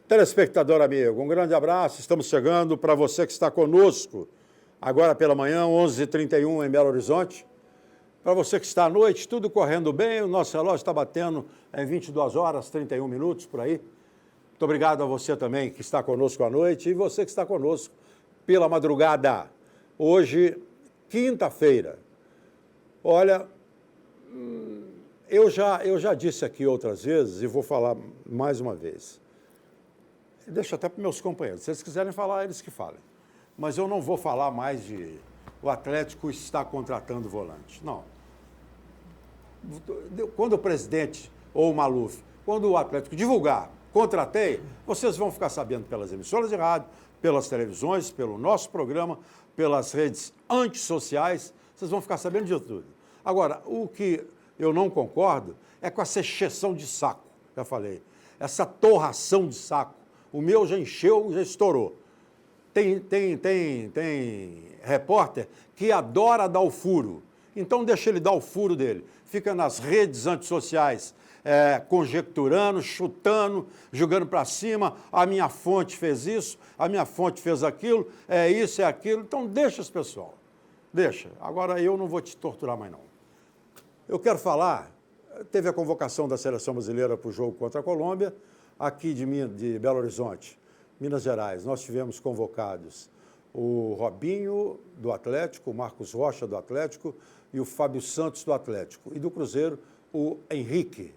Telespectador amigo, um grande abraço. Estamos chegando para você que está conosco agora pela manhã, 11h31 em Belo Horizonte. Para você que está à noite, tudo correndo bem, o nosso relógio está batendo em 22 horas, 31 minutos, por aí. Muito obrigado a você também que está conosco à noite e você que está conosco pela madrugada. Hoje, quinta-feira. Olha, eu já disse aqui outras vezes e vou falar mais uma vez. Deixa até para meus companheiros. Se eles quiserem falar, eles que falem. Mas eu não vou falar mais de o Atlético está contratando volante. Não. Quando o presidente ou o Maluf, quando o Atlético divulgar, contratei, vocês vão ficar sabendo pelas emissoras de rádio, pelas televisões, pelo nosso programa, pelas redes antissociais, vocês vão ficar sabendo de tudo. Agora, o que eu não concordo é com essa encheção de saco, já falei, essa torração de saco. O meu já encheu, já estourou. Tem repórter que adora dar o furo. Então deixa ele dar o furo dele. Fica nas redes antissociais, conjecturando, chutando, jogando para cima. A minha fonte fez isso, a minha fonte fez aquilo, é isso, é aquilo. Então deixa esse pessoal. Deixa. Agora eu não vou te torturar mais não. Eu quero falar, teve a convocação da seleção brasileira para o jogo contra a Colômbia, aqui de Belo Horizonte, Minas Gerais. Nós tivemos convocados o Robinho, do Atlético, o Marcos Rocha, do Atlético, e o Fábio Santos, do Atlético. E do Cruzeiro, o Henrique.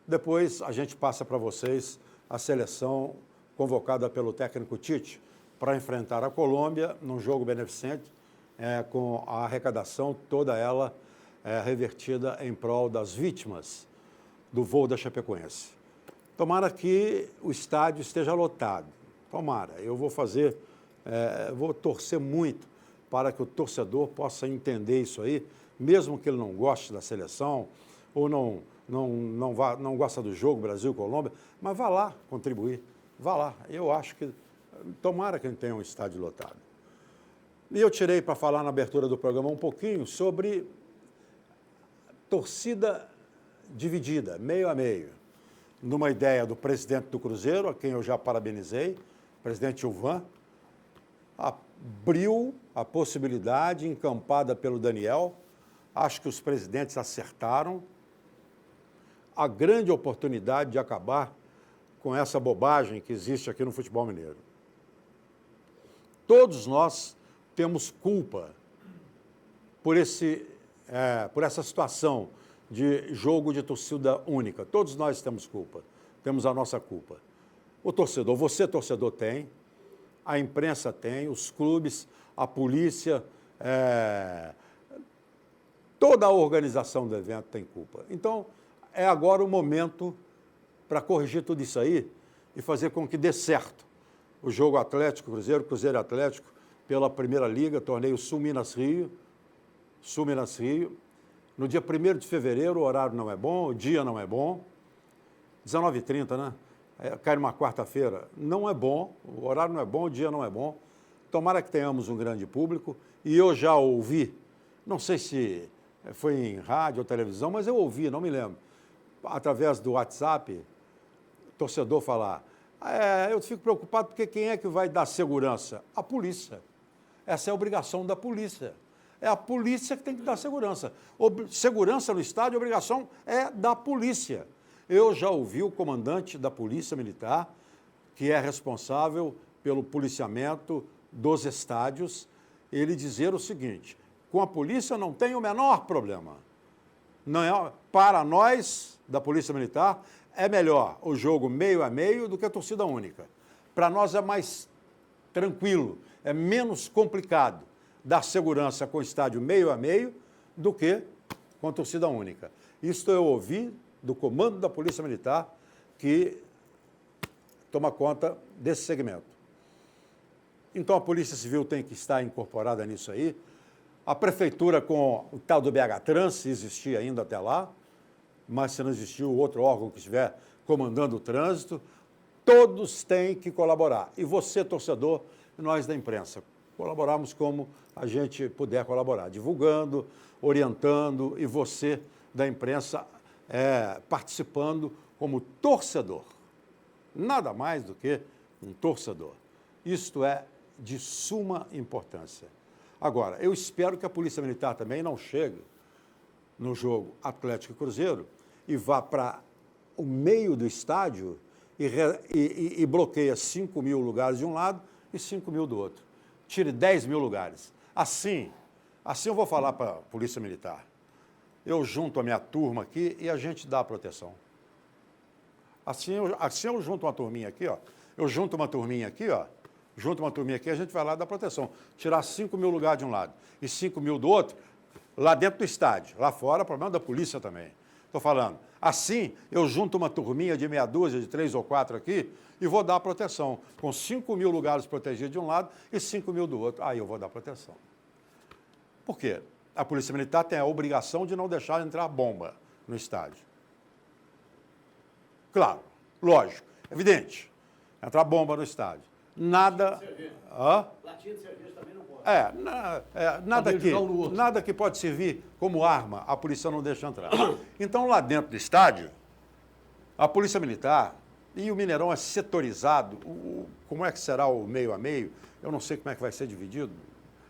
Depois, a gente passa para vocês a seleção convocada pelo técnico Tite para enfrentar a Colômbia num jogo beneficente, com a arrecadação toda ela revertida em prol das vítimas do voo da Chapecoense. Tomara que o estádio esteja lotado. Tomara. Eu vou vou torcer muito para que o torcedor possa entender isso aí, mesmo que ele não goste da seleção ou não gosta do jogo Brasil-Colômbia, mas vá lá contribuir. Vá lá. Eu acho que tomara que ele tenha um estádio lotado. E eu tirei para falar na abertura do programa um pouquinho sobre torcida dividida, meio a meio. Numa ideia do presidente do Cruzeiro, a quem eu já parabenizei, o presidente Gilvan, abriu a possibilidade, encampada pelo Daniel, acho que os presidentes acertaram, a grande oportunidade de acabar com essa bobagem que existe aqui no futebol mineiro. Todos nós temos culpa por essa situação de jogo de torcida única. Todos nós temos culpa, temos a nossa culpa. O torcedor, você torcedor tem, a imprensa tem, os clubes, a polícia, toda a organização do evento tem culpa. Então, é agora o momento para corrigir tudo isso aí e fazer com que dê certo. O jogo Atlético-Cruzeiro, Cruzeiro-Atlético, pela Primeira Liga, torneio Sul-Minas Rio, no dia 1º de fevereiro, o horário não é bom, o dia não é bom, 19h30, né? Cai numa quarta-feira, não é bom, o horário não é bom, o dia não é bom. Tomara que tenhamos um grande público. E eu já ouvi, não sei se foi em rádio ou televisão, mas eu ouvi, não me lembro, através do WhatsApp, torcedor falar, eu fico preocupado porque quem é que vai dar segurança? A polícia. Essa é a obrigação da polícia. É a polícia que tem que dar segurança. Segurança no estádio, a obrigação é da polícia. Eu já ouvi o comandante da Polícia Militar, que é responsável pelo policiamento dos estádios, ele dizer o seguinte, com a polícia não tem o menor problema. Não para nós, da Polícia Militar, é melhor o jogo meio a meio do que a torcida única. Para nós é mais tranquilo, é menos complicado dar segurança com o estádio meio a meio do que com a torcida única. Isso eu ouvi do comando da Polícia Militar que toma conta desse segmento. Então a Polícia Civil tem que estar incorporada nisso aí. A Prefeitura com o tal do BH Trans, se existir ainda até lá, mas se não existir o outro órgão que estiver comandando o trânsito, Todos têm que colaborar. E você, torcedor, e nós da imprensa, colaboramos como a gente puder colaborar, divulgando, orientando, e você da imprensa participando como torcedor. Nada mais do que um torcedor. Isto é de suma importância. Agora, eu espero que a Polícia Militar também não chegue no jogo Atlético e Cruzeiro e vá para o meio do estádio e bloqueia 5 mil lugares de um lado e 5 mil do outro. Tire 10 mil lugares. Assim eu vou falar para a Polícia Militar. Eu junto a minha turma aqui e a gente dá a proteção. Assim eu junto uma turminha aqui, ó. Eu junto uma turminha aqui, ó. Junto uma turminha aqui, a gente vai lá dar proteção. Tirar 5 mil lugares de um lado e 5 mil do outro, lá dentro do estádio. Lá fora, problema da polícia também. Estou falando. Assim, eu junto uma turminha de meia dúzia, de 3 ou 4 aqui, e vou dar proteção. Com 5 mil lugares protegidos de um lado e 5 mil do outro. Aí eu vou dar proteção. Por quê? A Polícia Militar tem a obrigação de não deixar entrar bomba no estádio. Claro, lógico, evidente. Entrar bomba no estádio. Nada... Latinha de cerveja também não pode. Nada que pode servir como arma, a polícia não deixa entrar. Então, lá dentro do estádio, a Polícia Militar, e o Mineirão é setorizado, como é que será o meio a meio? Eu não sei como é que vai ser dividido,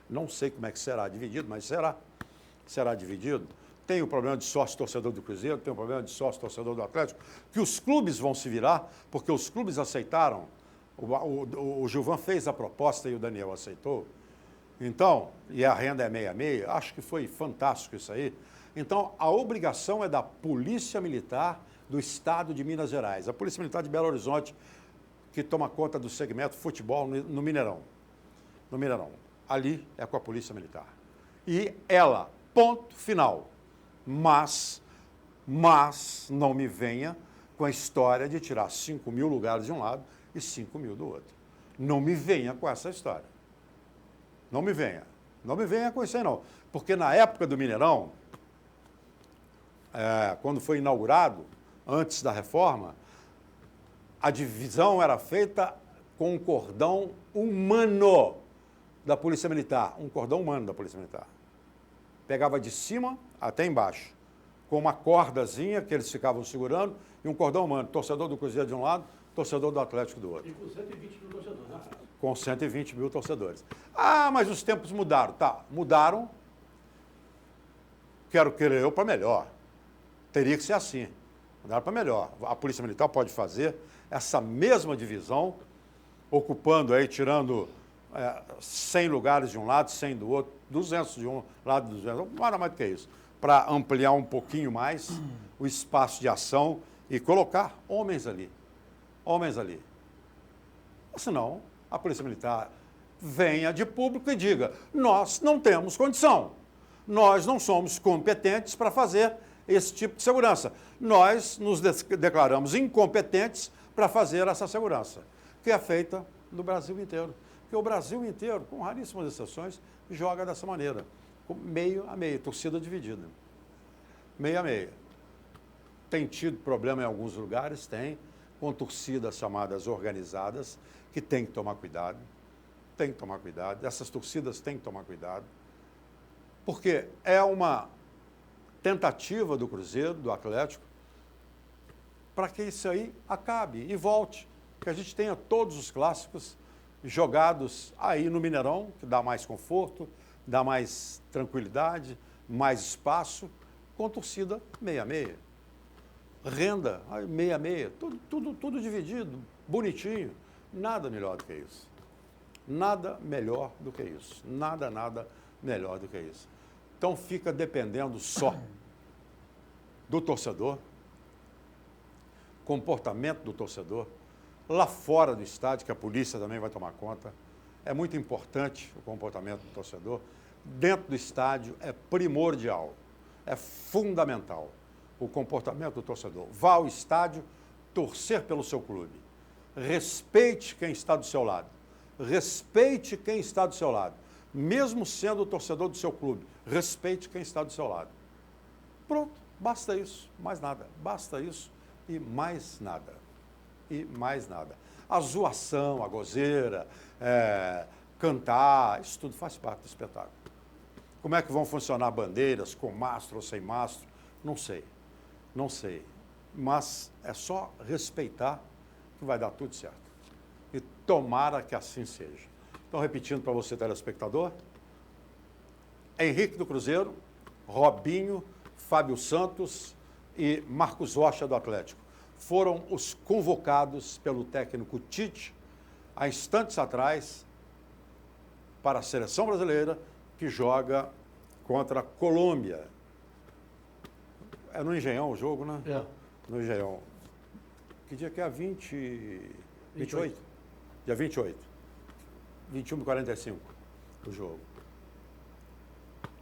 não sei como é que será dividido, mas será dividido. Tem o problema de sócio-torcedor do Cruzeiro, tem o problema de sócio-torcedor do Atlético, que os clubes vão se virar, porque os clubes aceitaram. O Gilvan fez a proposta e o Daniel aceitou. Então, e a renda é meia-meia, acho que foi fantástico isso aí. Então, a obrigação é da Polícia Militar do Estado de Minas Gerais. A Polícia Militar de Belo Horizonte, que toma conta do segmento futebol no Mineirão. No Mineirão. Ali é com a Polícia Militar. E ela, ponto final. Mas não me venha com a história de tirar 5 mil lugares de um lado e 5 mil do outro. Não me venha com essa história. Não me venha. Não me venha com isso aí, não. Porque na época do Mineirão, quando foi inaugurado, antes da reforma, a divisão era feita com um cordão humano da Polícia Militar. Um cordão humano da Polícia Militar. Pegava de cima até embaixo, com uma cordazinha que eles ficavam segurando e um cordão humano. Torcedor do Cruzeiro de um lado, torcedor do Atlético do outro. E com 120 mil torcedores, né? Com 120 mil torcedores. Ah, mas os tempos mudaram. Tá, mudaram. Quero querer eu para melhor. Teria que ser assim. Mudaram para melhor. A Polícia Militar pode fazer essa mesma divisão, ocupando aí, tirando 100 lugares de um lado, 100 do outro, 200 de um lado, 200, nada mais do que isso, para ampliar um pouquinho mais o espaço de ação e colocar homens ali. Homens ali. Senão, a Polícia Militar venha de público e diga: nós não temos condição, nós não somos competentes para fazer esse tipo de segurança. Nós nos declaramos incompetentes para fazer essa segurança, que é feita no Brasil inteiro. Porque o Brasil inteiro, com raríssimas exceções, joga dessa maneira, meio a meio, torcida dividida. Meio a meio. Tem tido problema em alguns lugares? Tem, com torcidas chamadas organizadas, que tem que tomar cuidado. Tem que tomar cuidado. Essas torcidas têm que tomar cuidado. Porque é uma tentativa do Cruzeiro, do Atlético, para que isso aí acabe e volte. Que a gente tenha todos os clássicos jogados aí no Mineirão, que dá mais conforto, dá mais tranquilidade, mais espaço, com torcida meia-meia. Renda, meia-meia, tudo dividido, bonitinho. Nada melhor do que isso. Nada melhor do que isso. Nada melhor do que isso. Então fica dependendo só do torcedor, comportamento do torcedor, lá fora do estádio, que a polícia também vai tomar conta. É muito importante o comportamento do torcedor. Dentro do estádio é primordial, é fundamental o comportamento do torcedor. Vá ao estádio torcer pelo seu clube. Respeite quem está do seu lado. Respeite quem está do seu lado. Mesmo sendo o torcedor do seu clube, respeite quem está do seu lado. Pronto, basta isso, mais nada. Basta isso e mais nada. E mais nada. A zoação, a gozeira, cantar, isso tudo faz parte do espetáculo. Como é que vão funcionar bandeiras, com mastro ou sem mastro? Não sei, não sei. Mas é só respeitar que vai dar tudo certo. E tomara que assim seja. Então, repetindo para você, telespectador, Henrique do Cruzeiro, Robinho, Fábio Santos e Marcos Rocha do Atlético foram os convocados pelo técnico Tite há instantes atrás para a seleção brasileira que joga contra a Colômbia. É no Engenhão o jogo, né? É. No Engenhão. Que dia que é? 28? Dia 28. 21h45 o jogo.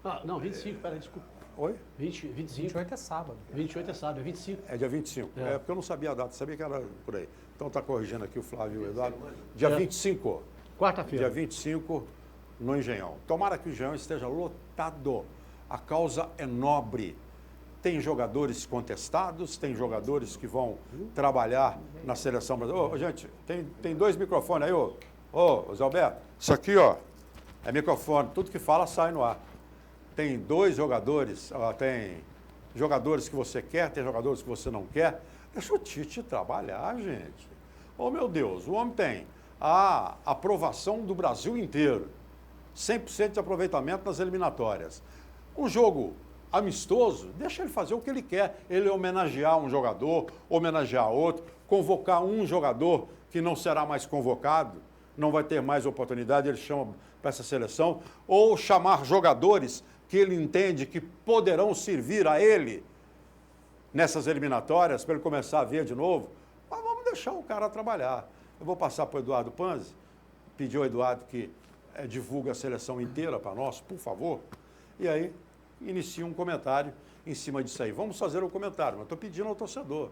Ah, não, 25, peraí, desculpa. Oi? 25. 28 é sábado. 28 é sábado, é 25. É dia 25. É. Porque eu não sabia a data, sabia que era por aí. Então está corrigindo aqui o Flávio e o Eduardo. Dia 25. Quarta-feira. Dia 25 no Engenhão. Tomara que o Engenhão esteja lotado. A causa é nobre. Tem jogadores contestados, tem jogadores que vão trabalhar na seleção brasileira. Ô, gente, tem 2 microfones aí, ô, Zé Alberto. Isso aqui, ó, é microfone. Tudo que fala sai no ar. Tem 2 jogadores, tem jogadores que você quer, tem jogadores que você não quer. Deixa o Tite trabalhar, gente. Oh, meu Deus, o homem tem a aprovação do Brasil inteiro. 100% de aproveitamento nas eliminatórias. Um jogo amistoso, deixa ele fazer o que ele quer. Ele homenagear um jogador, homenagear outro, convocar um jogador que não será mais convocado, não vai ter mais oportunidade, ele chama para essa seleção, ou chamar jogadores que ele entende que poderão servir a ele nessas eliminatórias, para ele começar a ver de novo. Mas vamos deixar o cara trabalhar. Eu vou passar para o Eduardo Panzi, pedir ao Eduardo que divulgue a seleção inteira para nós, por favor, e aí inicia um comentário em cima disso aí. Vamos fazer o comentário, mas estou pedindo ao torcedor.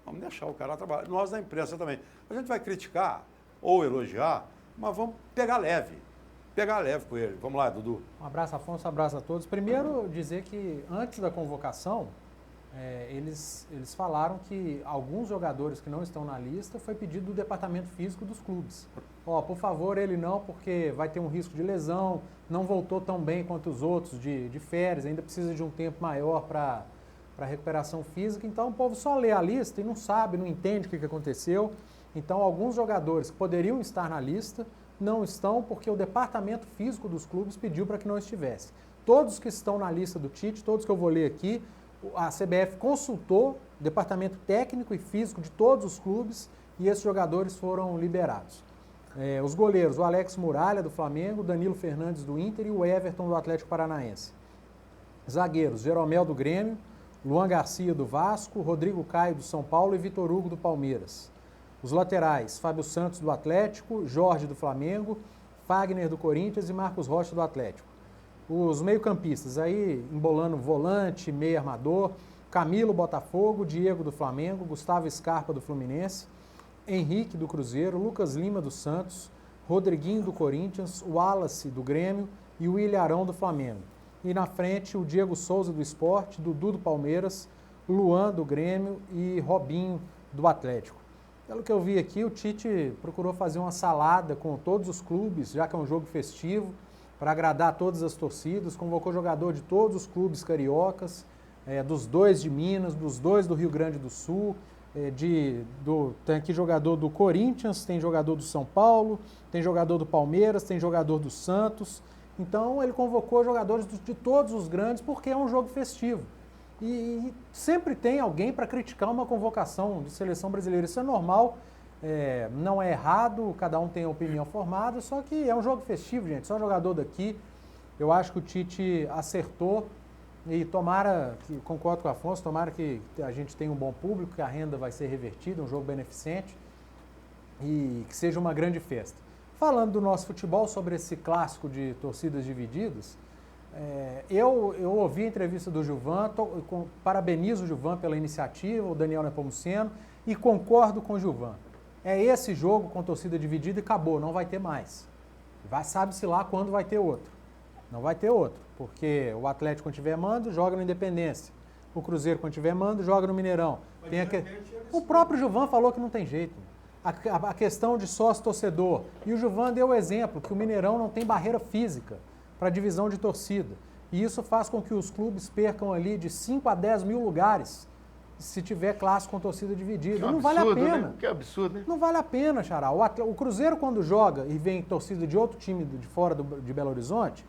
Vamos deixar o cara trabalhar. Nós da imprensa também. A gente vai criticar ou elogiar, mas vamos pegar leve com ele. Vamos lá, Dudu. Um abraço, Afonso, um abraço a todos. Primeiro, dizer que antes da convocação, eles falaram que alguns jogadores que não estão na lista foi pedido do departamento físico dos clubes. Por favor, ele não, porque vai ter um risco de lesão, não voltou tão bem quanto os outros de férias, ainda precisa de um tempo maior para recuperação física. Então, o povo só lê a lista e não sabe, não entende o que aconteceu. Então, alguns jogadores que poderiam estar na lista não estão porque o departamento físico dos clubes pediu para que não estivesse. Todos que estão na lista do Tite, todos que eu vou ler aqui, a CBF consultou o departamento técnico e físico de todos os clubes e esses jogadores foram liberados. Os goleiros, o Alex Muralha, do Flamengo, Danilo Fernandes, do Inter e o Everton, do Atlético Paranaense. Zagueiros, Jeromel, do Grêmio, Luan Garcia, do Vasco, Rodrigo Caio, do São Paulo e Vitor Hugo, do Palmeiras. Os laterais, Fábio Santos, do Atlético, Jorge, do Flamengo, Fagner, do Corinthians e Marcos Rocha, do Atlético. Os meio-campistas, aí embolando volante, meio armador, Camilo, Botafogo, Diego, do Flamengo, Gustavo Scarpa, do Fluminense, Henrique, do Cruzeiro, Lucas Lima, do Santos, Rodriguinho, do Corinthians, Wallace, do Grêmio e o Ilharão, do Flamengo. E na frente, o Diego Souza, do Sport, Dudu, do Palmeiras, Luan, do Grêmio e Robinho, do Atlético. Pelo que eu vi aqui, o Tite procurou fazer uma salada com todos os clubes, já que é um jogo festivo, para agradar todas as torcidas, convocou jogador de todos os clubes cariocas, dos 2 de Minas, dos 2 do Rio Grande do Sul, tem aqui jogador do Corinthians, tem jogador do São Paulo, tem jogador do Palmeiras, tem jogador do Santos. Então ele convocou jogadores de todos os grandes porque é um jogo festivo. E sempre tem alguém para criticar uma convocação de seleção brasileira. Isso é normal, não é errado, cada um tem a opinião formada, só que é um jogo festivo, gente, só jogador daqui. Eu acho que o Tite acertou e tomara, concordo com o Afonso, tomara que a gente tenha um bom público, que a renda vai ser revertida, um jogo beneficente e que seja uma grande festa. Falando do nosso futebol, sobre esse clássico de torcidas divididas, eu ouvi a entrevista do Gilvan, parabenizo o Gilvan pela iniciativa, o Daniel Nepomuceno, e concordo com o Gilvan. É esse jogo com torcida dividida e acabou, não vai ter mais. Sabe-se lá quando vai ter outro. Não vai ter outro, porque o Atlético, quando tiver mando, joga no Independência. O Cruzeiro, quando tiver mando, joga no Mineirão. O próprio Gilvan falou que não tem jeito. a questão de sócio-torcedor. E o Gilvan deu o exemplo que o Mineirão não tem barreira física para divisão de torcida. E isso faz com que os clubes percam ali de 5 a 10 mil lugares se tiver clássico com torcida dividida. Que Não vale a absurdo, pena. né? Que absurdo, né? Não vale a pena, Xará. O Cruzeiro, quando joga e vem torcida de outro time de fora de Belo Horizonte,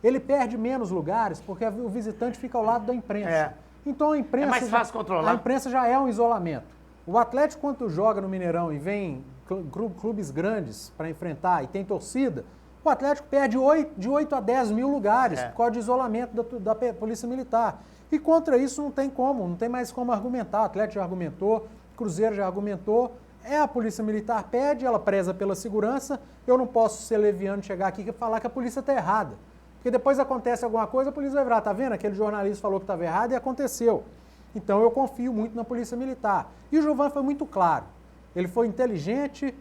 ele perde menos lugares porque o visitante fica ao lado da imprensa. É. Então a imprensa. É mais fácil controlar. A imprensa já é um isolamento. O Atlético, quando joga no Mineirão e vem clubes grandes para enfrentar e tem torcida, o Atlético perde de 8 a 10 mil lugares por causa de isolamento da Polícia Militar. E contra isso não tem como, não tem mais como argumentar. O Atlético já argumentou, o Cruzeiro já argumentou. A Polícia Militar pede, ela preza pela segurança. Eu não posso ser leviano, chegar aqui e falar que a polícia está errada. Porque depois acontece alguma coisa, a polícia vai virar, tá vendo? Aquele jornalista falou que estava errado e aconteceu. Então eu confio muito na Polícia Militar. E o Gilvan foi muito claro. Ele foi inteligente,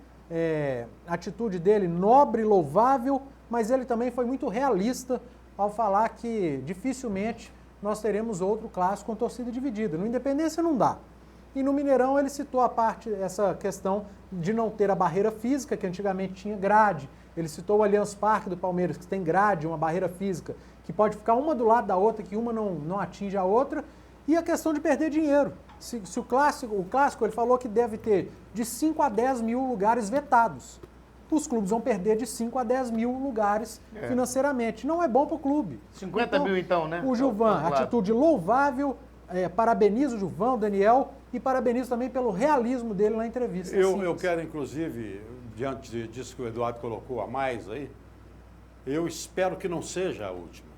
a atitude dele nobre, louvável, mas ele também foi muito realista ao falar que dificilmente nós teremos outro clássico com torcida dividida. No Independência não dá. E no Mineirão ele citou essa questão de não ter a barreira física, que antigamente tinha grade. Ele citou o Allianz Parque do Palmeiras, que tem grade, uma barreira física, que pode ficar uma do lado da outra, que uma não atinge a outra. E a questão de perder dinheiro. Se o clássico, ele falou que deve ter de 5 a 10 mil lugares vetados. Os clubes vão perder de 5 a 10 mil lugares financeiramente. Não é bom para o clube. 50 mil então, né? O Gilvan, atitude louvável, parabenizo o Gilvan, o Daniel, e parabenizo também pelo realismo dele na entrevista. Eu quero, inclusive, diante disso que o Eduardo colocou a mais aí, eu espero que não seja a última.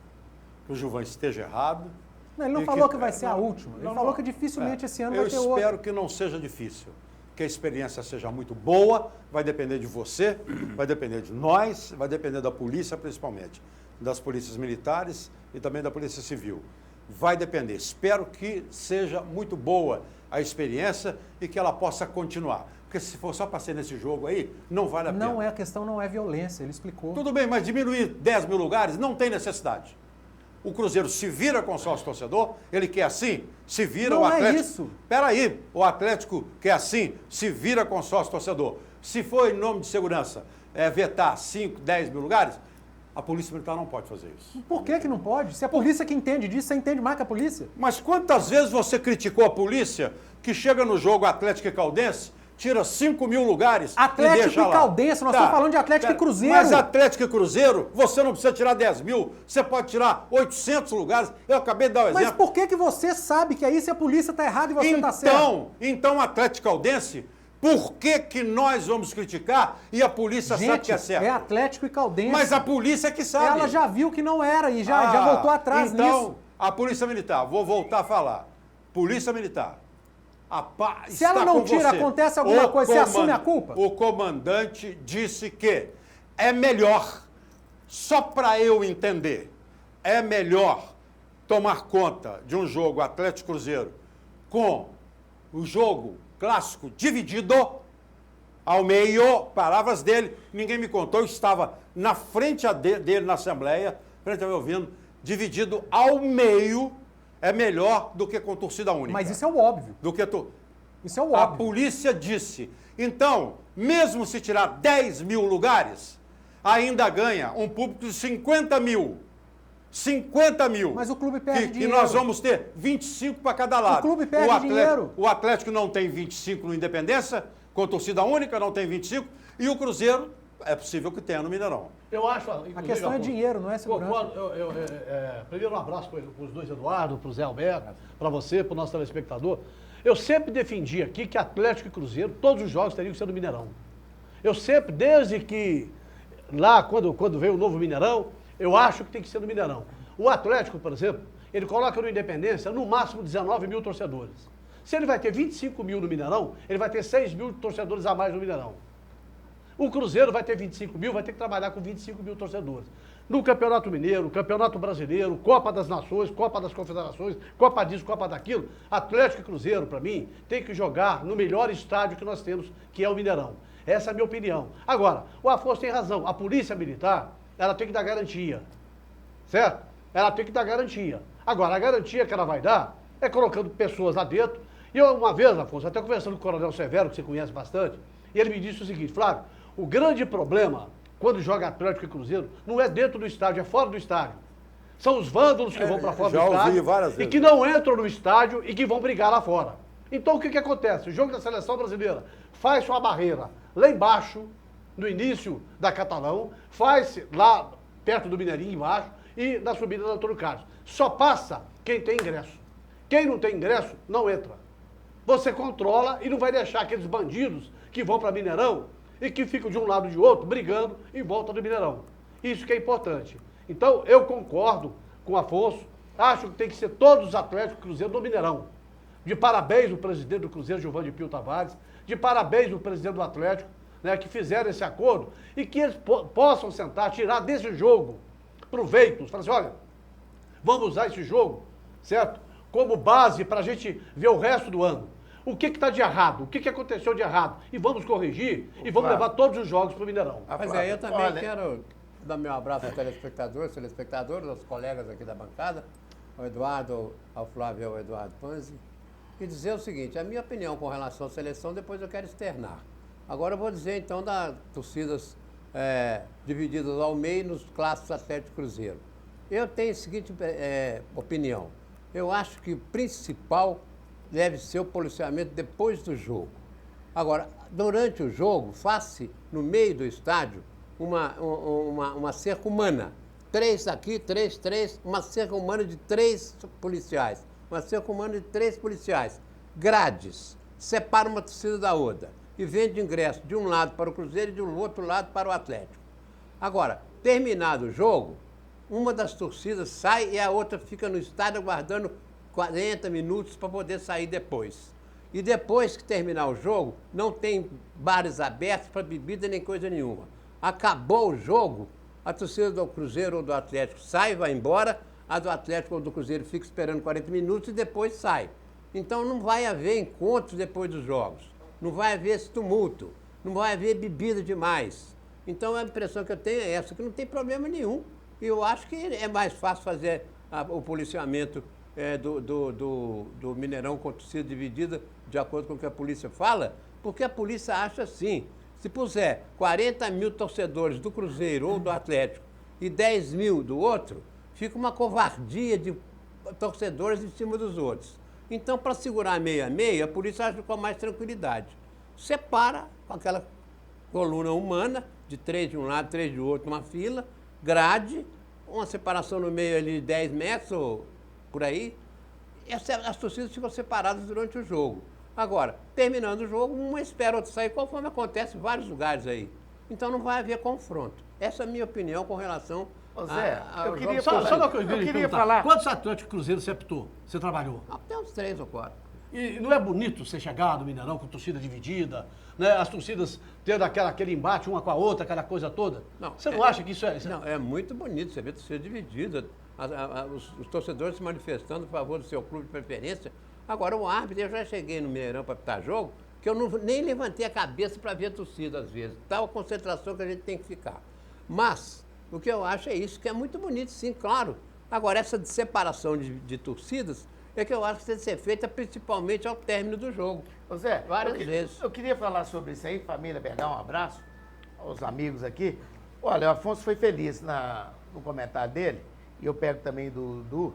Que o Gilvan esteja errado. Não, ele não falou que vai ser a última. Ele falou que dificilmente esse ano vai ter outra. Eu espero que não seja difícil. Que a experiência seja muito boa, vai depender de você, vai depender de nós, vai depender da polícia principalmente, das polícias militares e também da polícia civil. Vai depender. Espero que seja muito boa a experiência e que ela possa continuar. Porque se for só para ser nesse jogo aí, não vale a pena. A questão não é violência, ele explicou. Tudo bem, mas diminuir 10 mil lugares não tem necessidade. O Cruzeiro se vira com o sócio-torcedor, ele quer assim, se vira. Não o Atlético. É isso. Peraí, o Atlético quer assim, se vira com o sócio-torcedor. Se for em nome de segurança vetar 5, 10 mil lugares, a Polícia Militar não pode fazer isso. Por que não pode? Se a polícia que entende disso, você entende mais que a polícia? Mas quantas vezes você criticou a polícia que chega no jogo Atlético e Caldense, tira 5 mil lugares Atlético e deixa lá. Caldense, nós estamos falando de Atlético e Cruzeiro. Mas Atlético e Cruzeiro, você não precisa tirar 10 mil, você pode tirar 800 lugares. Eu acabei de dar o exemplo. Mas por que você sabe que aí se a polícia está errada e você está certo? Então, Atlético e Caldense, por que nós vamos criticar e a polícia sabe que é certo? É Atlético e Caldense. Mas a polícia que sabe. Ela já viu que não era e já voltou atrás nisso. Então, a Polícia Militar, vou voltar a falar. Polícia Militar. Se ela não tira, acontece alguma coisa, você assume a culpa? O comandante disse que é melhor, só para eu entender, é melhor tomar conta de um jogo Atlético Cruzeiro com o jogo clássico dividido ao meio, palavras dele, ninguém me contou, eu estava na frente dele na Assembleia, frente a meu ouvindo, dividido ao meio, é melhor do que com torcida única. Mas isso é o óbvio. Isso é o óbvio. A polícia disse. Então, mesmo se tirar 10 mil lugares, ainda ganha um público de 50 mil. 50 mil. Mas o clube perde dinheiro. E nós vamos ter 25 para cada lado. O clube perde dinheiro. O Atlético não tem 25 no Independência, com torcida única, não tem 25. E o Cruzeiro, é possível que tenha no Mineirão. Eu acho... A questão é dinheiro, não é segurança. Primeiro um abraço para os dois Eduardo, para o Zé Alberto, para você, para o nosso telespectador. Eu sempre defendi aqui que Atlético e Cruzeiro, todos os jogos teriam que ser no Mineirão. Eu sempre, desde que lá, quando veio o novo Mineirão, eu acho que tem que ser no Mineirão. O Atlético, por exemplo, ele coloca no Independência no máximo 19 mil torcedores. Se ele vai ter 25 mil no Mineirão, ele vai ter 6 mil torcedores a mais no Mineirão. O Cruzeiro vai ter 25 mil, vai ter que trabalhar com 25 mil torcedores. No Campeonato Mineiro, Campeonato Brasileiro, Copa das Nações, Copa das Confederações, Copa disso, Copa daquilo, Atlético e Cruzeiro, para mim, tem que jogar no melhor estádio que nós temos, que é o Mineirão. Essa é a minha opinião. Agora, o Afonso tem razão. A Polícia Militar, ela tem que dar garantia. Certo? Ela tem que dar garantia. Agora, a garantia que ela vai dar é colocando pessoas lá dentro. E eu, uma vez, Afonso, até conversando com o Coronel Severo, que você conhece bastante, E ele me disse o seguinte, Flávio, o grande problema quando joga Atlético e Cruzeiro não é dentro do estádio, é fora do estádio. São os vândalos que vão para fora do já ouvi estádio várias e vezes. que não entram no estádio e que vão brigar lá fora. Então o que acontece? O jogo da seleção brasileira faz sua barreira lá embaixo, no início da Catalão, faz lá perto do Mineirinho embaixo e na subida do Antônio Carlos. Só passa quem tem ingresso. Quem não tem ingresso, não entra. Você controla e não vai deixar aqueles bandidos que vão para Mineirão e que ficam de um lado e de outro brigando em volta do Mineirão. Isso que é importante. Então, eu concordo com o Afonso, acho que tem que ser todos os Atléticos Cruzeiro do Mineirão. De parabéns o presidente do Cruzeiro, Giovanni Pio Tavares, de parabéns o presidente do Atlético, né, que fizeram esse acordo e que eles possam sentar, tirar desse jogo proveitos, falar assim, olha, vamos usar esse jogo, certo? Como base para a gente ver o resto do ano. O que está de errado? O que aconteceu de errado? E vamos corrigir e vamos levar todos os jogos para o Mineirão. Mas eu também quero dar meu abraço aos telespectadores, aos colegas aqui da bancada, ao Eduardo, ao Flávio e ao Eduardo Panzi, e dizer o seguinte, a minha opinião com relação à seleção, depois eu quero externar. Agora eu vou dizer então das torcidas divididas ao meio nos clássicos Atlético e Cruzeiro. Eu tenho a seguinte opinião, eu acho que o principal deve ser o policiamento depois do jogo. Agora, durante o jogo, faz-se no meio do estádio uma cerca humana. 3 aqui, 3, uma cerca humana de 3 policiais. Uma cerca humana de 3 policiais. Grades. Separa uma torcida da outra. E vende ingresso de um lado para o Cruzeiro e de um outro lado para o Atlético. Agora, terminado o jogo, uma das torcidas sai e a outra fica no estádio aguardando 40 minutos para poder sair depois. E depois que terminar o jogo, não tem bares abertos para bebida nem coisa nenhuma. Acabou o jogo, a torcida do Cruzeiro ou do Atlético sai e vai embora, a do Atlético ou do Cruzeiro fica esperando 40 minutos e depois sai. Então não vai haver encontros depois dos jogos, não vai haver esse tumulto, não vai haver bebida demais. Então a impressão que eu tenho é essa, que não tem problema nenhum. E eu acho que é mais fácil fazer o policiamento do Mineirão com torcida dividida, de acordo com o que a polícia fala, porque a polícia acha assim, se puser 40 mil torcedores do Cruzeiro ou do Atlético e 10 mil do outro, fica uma covardia de torcedores em cima dos outros. Então, para segurar meio a meio, a polícia age com mais tranquilidade. Separa com aquela coluna humana, de 3 de um lado, 3 de outro, uma fila, grade, uma separação no meio ali de 10 metros ou por aí, as torcidas ficam separadas durante o jogo. Agora, terminando o jogo, uma espera outra sair, conforme acontece em vários lugares aí. Então não vai haver confronto. Essa é a minha opinião com relação Zé, eu queria Só falar. Quantos Atlético Cruzeiro você apitou? Você trabalhou? Tem uns 3 ou 4. E não é bonito você chegar no Mineirão com torcida dividida, né? As torcidas tendo aquele embate uma com a outra, aquela coisa toda? Não, você não acha que isso é... Não, é muito bonito você ver a torcida dividida, os torcedores se manifestando a favor do seu clube de preferência. Agora, o árbitro, eu já cheguei no Mineirão para apitar jogo, que eu nem levantei a cabeça para ver a torcida às vezes. Tal a concentração que a gente tem que ficar. Mas, o que eu acho é isso, que é muito bonito, sim, claro. Agora, essa separação de torcidas é que eu acho que tem que ser feita principalmente ao término do jogo. Zé, várias vezes. Eu queria falar sobre isso aí, família Bernal, um abraço aos amigos aqui. Olha, o Afonso foi feliz no comentário dele, e eu pego também do Dudu,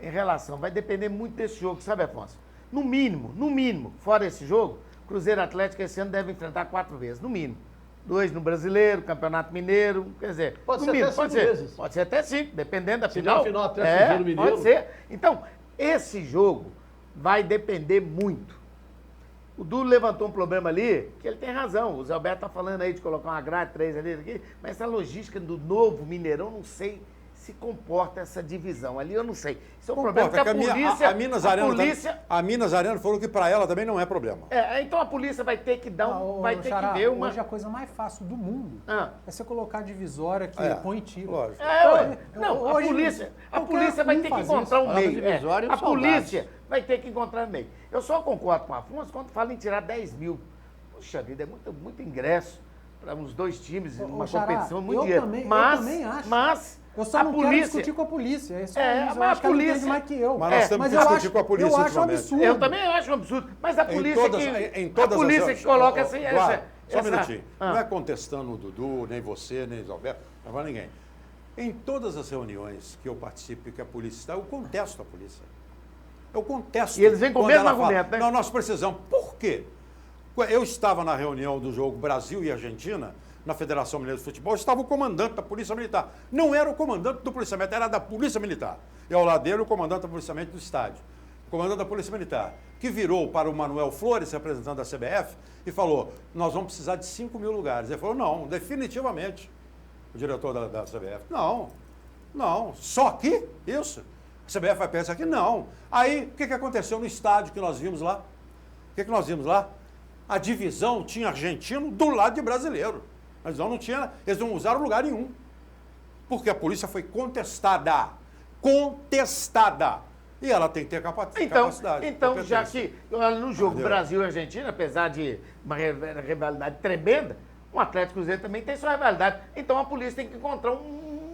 em relação, vai depender muito desse jogo, sabe, Afonso? No mínimo, fora esse jogo, Cruzeiro e Atlético esse ano devem enfrentar 4 vezes, no mínimo. 2 no Brasileiro, Campeonato Mineiro, quer dizer, pode no ser mínimo, até 5 vezes. Pode ser até 5, dependendo da Se final. der a final até Cruzeiro Mineiro. Pode ser. Então, esse jogo vai depender muito. O Dudu levantou um problema ali, que ele tem razão. O Zé Alberto está falando aí de colocar uma grade, 3 ali, aqui, mas essa logística do novo Mineirão, não sei se comporta essa divisão ali, eu não sei. Isso é um problema que a polícia... A Minas Arena falou que para ela também não é problema. Então a polícia vai ter que dar que ver uma... Hoje a coisa mais fácil do mundo é você colocar a divisória que põe tiro. Lógico. A polícia vai ter que encontrar um meio. A polícia soldados. vai ter que encontrar um meio. Eu só concordo com o Afonso quando fala em tirar 10 mil. Puxa vida, é muito ingresso para uns 2 times, uma competição, muito dinheiro. Eu também acho. Mas eu só não quero discutir com a polícia. Mas eu acho que ela entende mais que eu. Mas nós temos que discutir com a polícia. Eu acho um absurdo. Eu também acho um absurdo. Mas a polícia que coloca Só um minutinho. Ah. Não é contestando o Dudu, nem você, nem o Alberto, não vai ninguém. Em todas as reuniões que eu participo e que a polícia está, eu contesto a polícia. Eu contesto. E eles vêm com o quando mesmo ela fala, argumento, né? Não, nós precisamos. Por quê? Eu estava na reunião do jogo Brasil e Argentina, na Federação Mineira de Futebol, estava o comandante da Polícia Militar. Não era o comandante do policiamento, era da Polícia Militar. E ao lado dele, o comandante do policiamento do estádio. O comandante da Polícia Militar, que virou para o Manuel Flores, representante da CBF, e falou, nós vamos precisar de 5 mil lugares. Ele falou, não, definitivamente. O diretor da CBF, não, só aqui? Isso. A CBF vai pensar que não. Aí, o que aconteceu no estádio que nós vimos lá? O que nós vimos lá? A divisão tinha argentino do lado de brasileiro. A divisão não tinha, eles não usaram lugar nenhum. Porque a polícia foi contestada. Contestada. E ela tem que ter capacidade. Então, já competência. que olha, no jogo Entendeu? Brasil e Argentina, apesar de uma rivalidade tremenda, o Atlético Cruzeiro também tem sua rivalidade. Então a polícia tem que encontrar um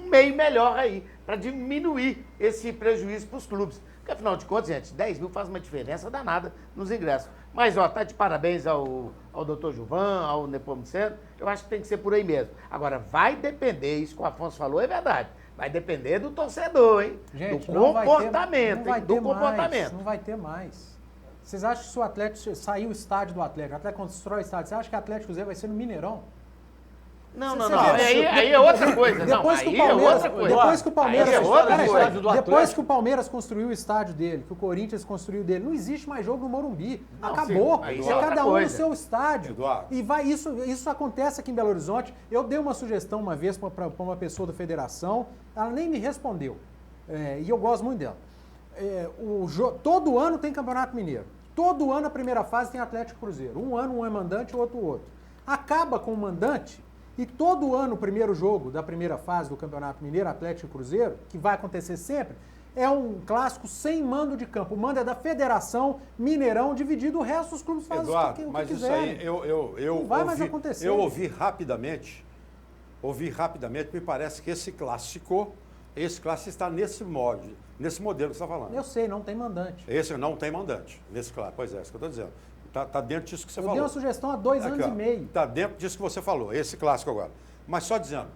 meio melhor aí para diminuir esse prejuízo para os clubes. Porque, afinal de contas, gente, 10 mil faz uma diferença danada nos ingressos. Mas, ó, tá de parabéns ao doutor Gilvan, ao Nepomuceno. Eu acho que tem que ser por aí mesmo. Agora, vai depender, isso que o Afonso falou é verdade, vai depender do torcedor, hein? Gente, do não vai ter- comportamento, não vai hein? Do ter mais, comportamento. não vai ter mais. Vocês acham que se o Atlético sair o estádio do Atlético, o Atlético constrói o estádio, você acha que o Atlético Cruzeiro vai ser no Mineirão? Não, Você não, vê não. absurdo. Aí é outra coisa. Não, Depois que aí o Palmeiras, é outra coisa. depois que o Palmeiras, Aí é outra peraí, coisa. do depois Atlético. que o Palmeiras construiu o estádio dele, que o Corinthians construiu dele, não existe mais jogo no Morumbi. Não, Acabou. sim, aí É isso é outra cada um no coisa. seu estádio. Eduardo. E vai isso acontece aqui em Belo Horizonte. Eu dei uma sugestão uma vez para uma pessoa da federação, ela nem me respondeu. E eu gosto muito dela. Todo ano tem Campeonato Mineiro. Todo ano a primeira fase tem Atlético e Cruzeiro. Um ano um é mandante, o outro. Acaba com o mandante e todo ano o primeiro jogo da primeira fase do Campeonato Mineiro, Atlético e Cruzeiro, que vai acontecer sempre, é um clássico sem mando de campo. O mando é da Federação Mineirão, dividido, o resto dos clubes fazem Eduardo, o que mas isso quiserem. aí eu Não vai mais ouvi, acontecer. eu ouvi rapidamente, me parece que esse clássico está nesse modelo que você está falando. Eu sei, não tem mandante. Esse não tem mandante, nesse clássico. Pois é, isso que eu estou dizendo. Está dentro disso que você Eu falou. dei uma sugestão há 2 anos e meio. Está dentro disso que você falou, esse clássico agora. Mas só dizendo,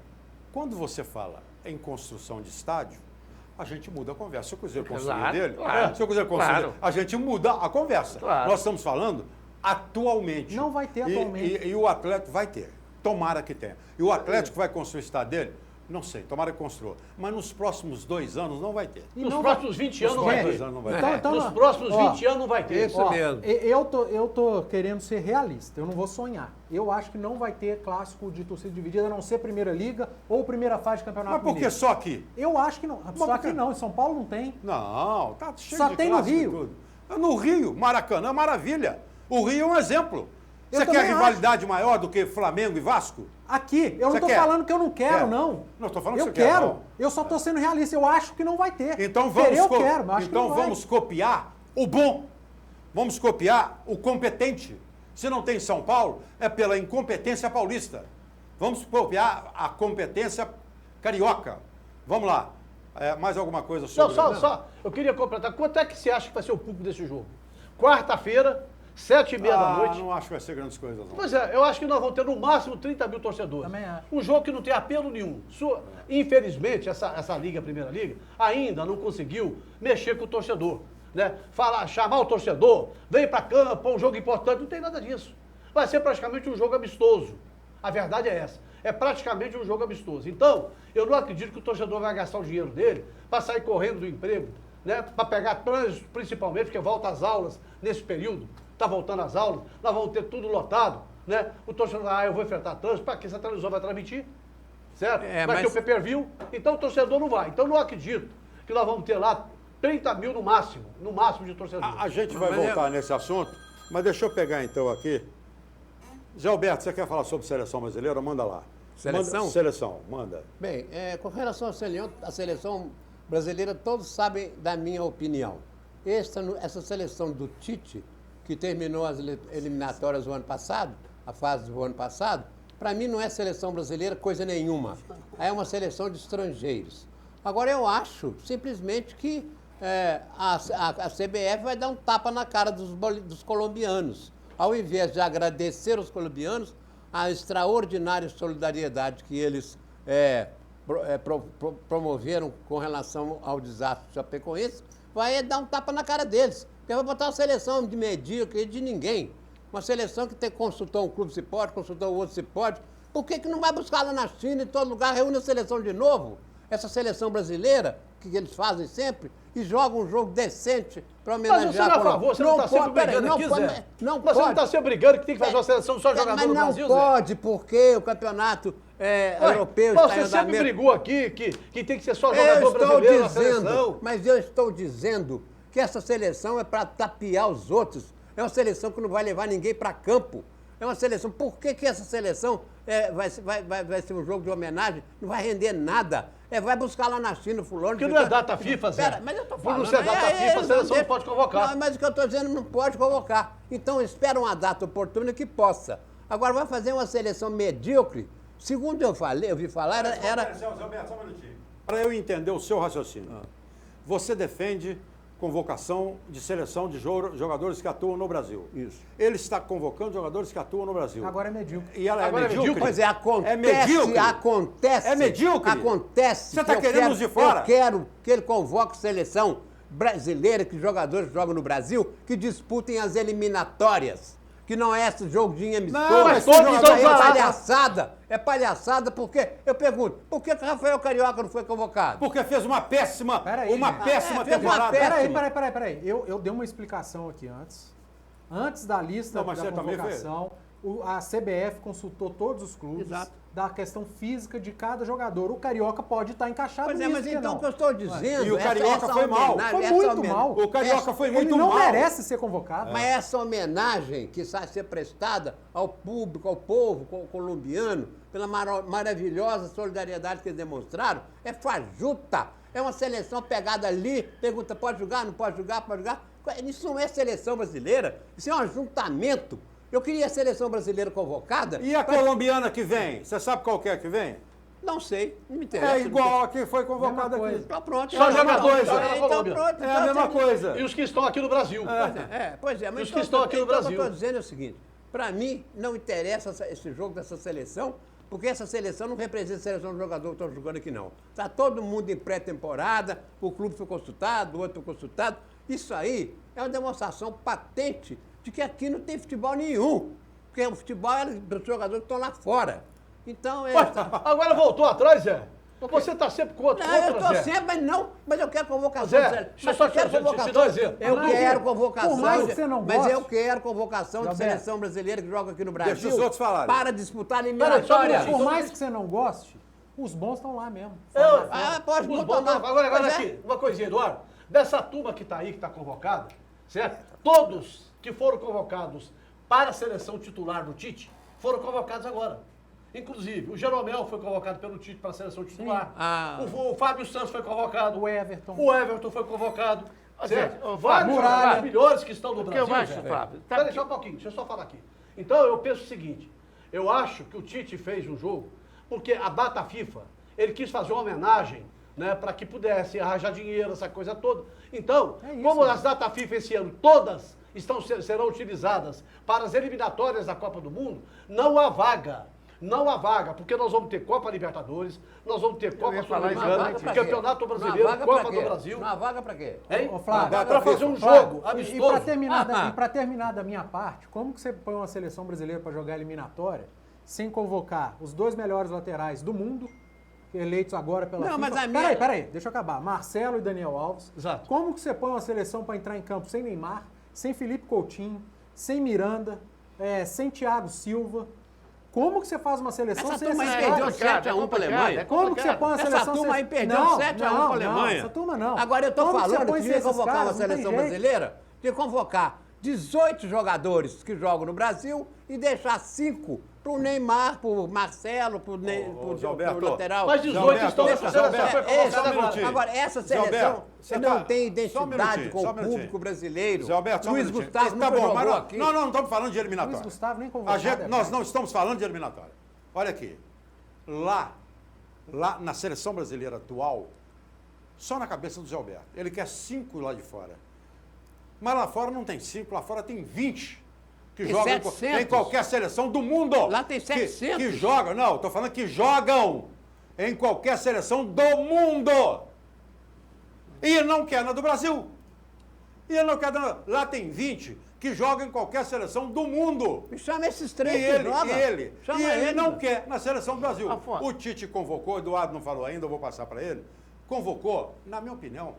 quando você fala em construção de estádio, a gente muda a conversa. Se o Cruzeiro construir Claro, dele, claro, se o Cruzeiro construir claro. dele, a gente muda a conversa. Claro. Nós estamos falando atualmente. Não vai ter atualmente. E o Atlético vai ter. Tomara que tenha. E o Atlético vai construir o estádio dele? Não sei, tomara que construa. Mas nos próximos 2 anos não vai ter. E Nos não próximos 20 anos não vai próximos ter. 2 anos não vai ter. Então, Nos próximos 20 anos não vai ter. Isso mesmo. Eu tô querendo ser realista, eu não vou sonhar. Eu acho que não vai ter clássico de torcida dividida, a não ser Primeira Liga ou primeira fase de Campeonato Mas por que Mineiro. só aqui? Eu acho que não. Só por que quê? não, em São Paulo não tem. Não, tá cheio Só de tem no clássico e Rio. tudo. No Rio, Maracanã, maravilha. O Rio é um exemplo. Eu Você quer também rivalidade maior do que Flamengo e Vasco? Aqui, eu não Você tô quer? falando que eu não quero, Quer? não. Não, tô falando que eu você quer, quero. não. Eu só tô sendo realista, eu acho que não vai ter. Então vamos, Querer eu quero, mas acho que então não vai. vamos copiar o bom. Vamos copiar o competente. Se não tem em São Paulo, é pela incompetência paulista. Vamos copiar a competência carioca. Vamos lá. Mais alguma coisa sobre... Só. Eu queria completar. Quanto é que você acha que vai ser o público desse jogo? Quarta-feira, 7h30 da noite. Não acho que vai ser grandes coisas, não. Pois é, eu acho que nós vamos ter no máximo 30 mil torcedores. Também acho. Um jogo que não tem apelo nenhum. Infelizmente, essa liga, a Primeira Liga, ainda não conseguiu mexer com o torcedor. Né? Chamar o torcedor, vem para campo, um jogo importante, não tem nada disso. Vai ser praticamente um jogo amistoso. A verdade é essa. É praticamente um jogo amistoso. Então, eu não acredito que o torcedor vai gastar o dinheiro dele para sair correndo do emprego, né? Para pegar trânsito, principalmente, porque volta às aulas nesse período. Está voltando às aulas, nós vamos ter tudo lotado. Né? O torcedor, eu vou enfrentar trânsito, para que essa televisão vai transmitir? Certo? Vai ter o pay-per-view, então o torcedor não vai. Então, não acredito que nós vamos ter lá 30 mil no máximo de torcedores. A gente vai voltar nesse assunto, mas deixa eu pegar então aqui. Zé Alberto, você quer falar sobre seleção brasileira? Manda lá. Seleção? Seleção, manda. Bem, com relação à seleção brasileira, todos sabem da minha opinião. Essa seleção do Tite, que terminou as eliminatórias do ano passado, a fase do ano passado, para mim não é seleção brasileira coisa nenhuma. É uma seleção de estrangeiros. Agora, eu acho simplesmente que a CBF vai dar um tapa na cara dos colombianos. ao invés de agradecer os colombianos a extraordinária solidariedade que eles promoveram com relação ao desastre chapecoense, vai dar um tapa na cara deles. Porque vai botar uma seleção de medíocre de ninguém. Uma seleção que consultou um clube se pode, consultou o outro se pode. Por que não vai buscar lá na China, em todo lugar, reúne a seleção de novo? Essa seleção brasileira, que eles fazem sempre, e jogam um jogo decente para homenagear... Mas você não é a favor, você não está sempre brigando aqui, Zé. Não Mas pode. você não está sempre brigando que tem que fazer uma seleção só jogador no Brasil, Zé? Mas não pode, porque o campeonato europeu está em Você sempre andamento. brigou aqui que tem que ser só jogador brasileiro na seleção. Mas eu estou dizendo que essa seleção é para tapear os outros. É uma seleção que não vai levar ninguém para campo. É uma seleção... Por que essa seleção vai ser um jogo de homenagem? Não vai render nada. Vai buscar lá na China, fulano... Porque não é data FIFA, Zé. Pera, mas eu estou Por falando... não ser data FIFA, a seleção não pode convocar. Não, mas o que eu estou dizendo, não pode convocar. Então, espera uma data oportuna que possa. Agora, vai fazer uma seleção medíocre. Segundo eu ouvi falar, era... Só um minutinho. Para eu entender o seu raciocínio. Você defende convocação de seleção de jogadores que atuam no Brasil. Isso. Ele está convocando jogadores que atuam no Brasil. Agora é medíocre. E ela Agora é medíocre? Pois é, acontece, É medíocre? acontece. É medíocre? Acontece. Você está que querendo os de fora? Eu quero que ele convoque seleção brasileira, que jogadores que jogam no Brasil, que disputem as eliminatórias. Que não é esse jogo de emissora. Não, mas todos Isso estão aí é parados. palhaçada. É palhaçada porque, eu pergunto, por que o Rafael Carioca não foi convocado? Porque fez uma péssima, Peraí, uma gente. péssima fez uma temporada. péssima. Peraí. Eu dei uma explicação aqui antes. Antes da lista Não, mas da você também convocação, a CBF consultou todos os clubes Exato. da questão física de cada jogador. O Carioca pode estar encaixado Pois é, nisso, mas por que então não? o que eu estou dizendo... E o Carioca foi mal. Foi muito mal. O Carioca foi muito Ele não mal. merece ser convocado. Mas essa homenagem que vai ser prestada ao público, ao povo colombiano, pela maravilhosa solidariedade que eles demonstraram, é fajuta. É uma seleção pegada ali, pergunta, pode jogar, não pode jogar, pode jogar. Isso não é seleção brasileira, isso é um ajuntamento. Eu queria a seleção brasileira convocada. E a colombiana que vem? Você sabe qual que é que vem? Não sei, não me interessa. É igual a que foi convocada Mesma aqui. coisa. Então pronto. Só então jogador, pronto, só na então Colômbia. pronto, É a mesma coisa. E os que estão aqui no Brasil. Pois é. Mas E os que estão aqui no O que eu Brasil. estou dizendo é o seguinte, para mim não interessa esse jogo dessa seleção, porque essa seleção não representa a seleção do jogador que estão jogando aqui não. Está todo mundo em pré-temporada, o clube foi consultado, o outro foi consultado. Isso aí é uma demonstração patente de que aqui não tem futebol nenhum. Porque o futebol é dos jogadores que estão lá fora. Então, Agora voltou atrás, Zé. Você está sempre contra, não, eu estou Zé. sempre, mas eu quero convocação. Zé, Mas só eu quero te dou um convocação. exemplo. Eu Mas, quero Zé, convocação. por mais que você não Mas goste, eu quero convocação de Gilberto, seleção brasileira que joga aqui no Brasil. Deixa os outros falarem. Para disputar a Peraí, eliminatória. só um minutinho. Por mais que você não goste, os bons estão lá mesmo. Pode Os botar bons- lá. Agora Pois é. aqui, uma coisinha, Eduardo. Dessa turma que está aí, que está convocada, certo? Todos que foram convocados para a seleção titular do Tite foram convocados agora. Inclusive, o Jeromel foi convocado pelo Tite para a seleção titular. Ah. O Fábio Santos foi convocado. O Everton. O Everton foi convocado. Certo? Ô, Vários Muralha. jogadores melhores que estão no O que Brasil. eu acho, Zé. Flávio, tá Peraí, aqui. só um pouquinho, deixa eu só falar aqui. Então, eu penso o seguinte, eu acho que o Tite fez um jogo, porque a data FIFA, ele quis fazer uma homenagem, né, para que pudesse arranjar dinheiro, essa coisa toda. Então, É isso, como né? as data FIFA esse ano todas serão utilizadas para as eliminatórias da Copa do Mundo, não há vaga. Não há vaga, porque nós vamos ter Copa Libertadores, nós vamos ter Copa ia falar Sul-Americana, exatamente Campeonato Brasileiro, Copa do Brasil. Uma vaga pra quê? Hein? Ô, Flávio, Para fazer um Flávio, jogo E amistoso. para terminar da minha parte, como que você põe uma seleção brasileira para jogar eliminatória sem convocar os dois melhores laterais do mundo, eleitos agora pela Não, FIFA? mas a minha- Peraí, deixa eu acabar. Marcelo e Daniel Alves. Exato. Como que você põe uma seleção para entrar em campo sem Neymar, sem Felipe Coutinho, sem Miranda, sem Thiago Silva? Como que você faz uma seleção Essa sem turma esses aí caras? perdeu 7-1 para a Alemanha. Como que você põe uma Essa seleção turma sem... aí perdeu Não, 7-1 para a não, Alemanha. essa turma não. Agora eu estou Como que você falando que põe devia esses convocar caras? uma Não tem seleção jeito. brasileira, de convocar 18 jogadores que jogam no Brasil e deixar 5 pro Neymar, pro Marcelo, pro Zé Alberto, lateral. Mas 18 Alberto, estão Zé nessa seleção, Alberto, foi É, convocado só um agora. minutinho. Agora, essa Zé seleção Alberto, você não tá- tem só um identidade minutinho, com só um o minutinho. público brasileiro. Zé Alberto, só um Luiz minutinho. Gustavo Tá nunca bom, jogou mas aqui. não estamos falando de eliminatória. Luiz Gustavo nem convocado. Nós não estamos falando de eliminatória. Olha aqui. Lá na seleção brasileira atual, só na cabeça do Zé Alberto. Ele quer 5 lá de fora. Mas lá fora não tem 5, lá fora tem 20 que Tem jogam 700. em qualquer seleção do mundo. Lá tem 700. Que jogam, não, estou falando que jogam em qualquer seleção do mundo. E não quer na do Brasil. E ele não quer na... Lá tem 20 que jogam em qualquer seleção do mundo. Me chama esses E três que ele, jogam. Chama ele não quer na seleção do Brasil. Afonso. O Tite convocou, Eduardo não falou ainda, eu vou passar para ele. Convocou, na minha opinião,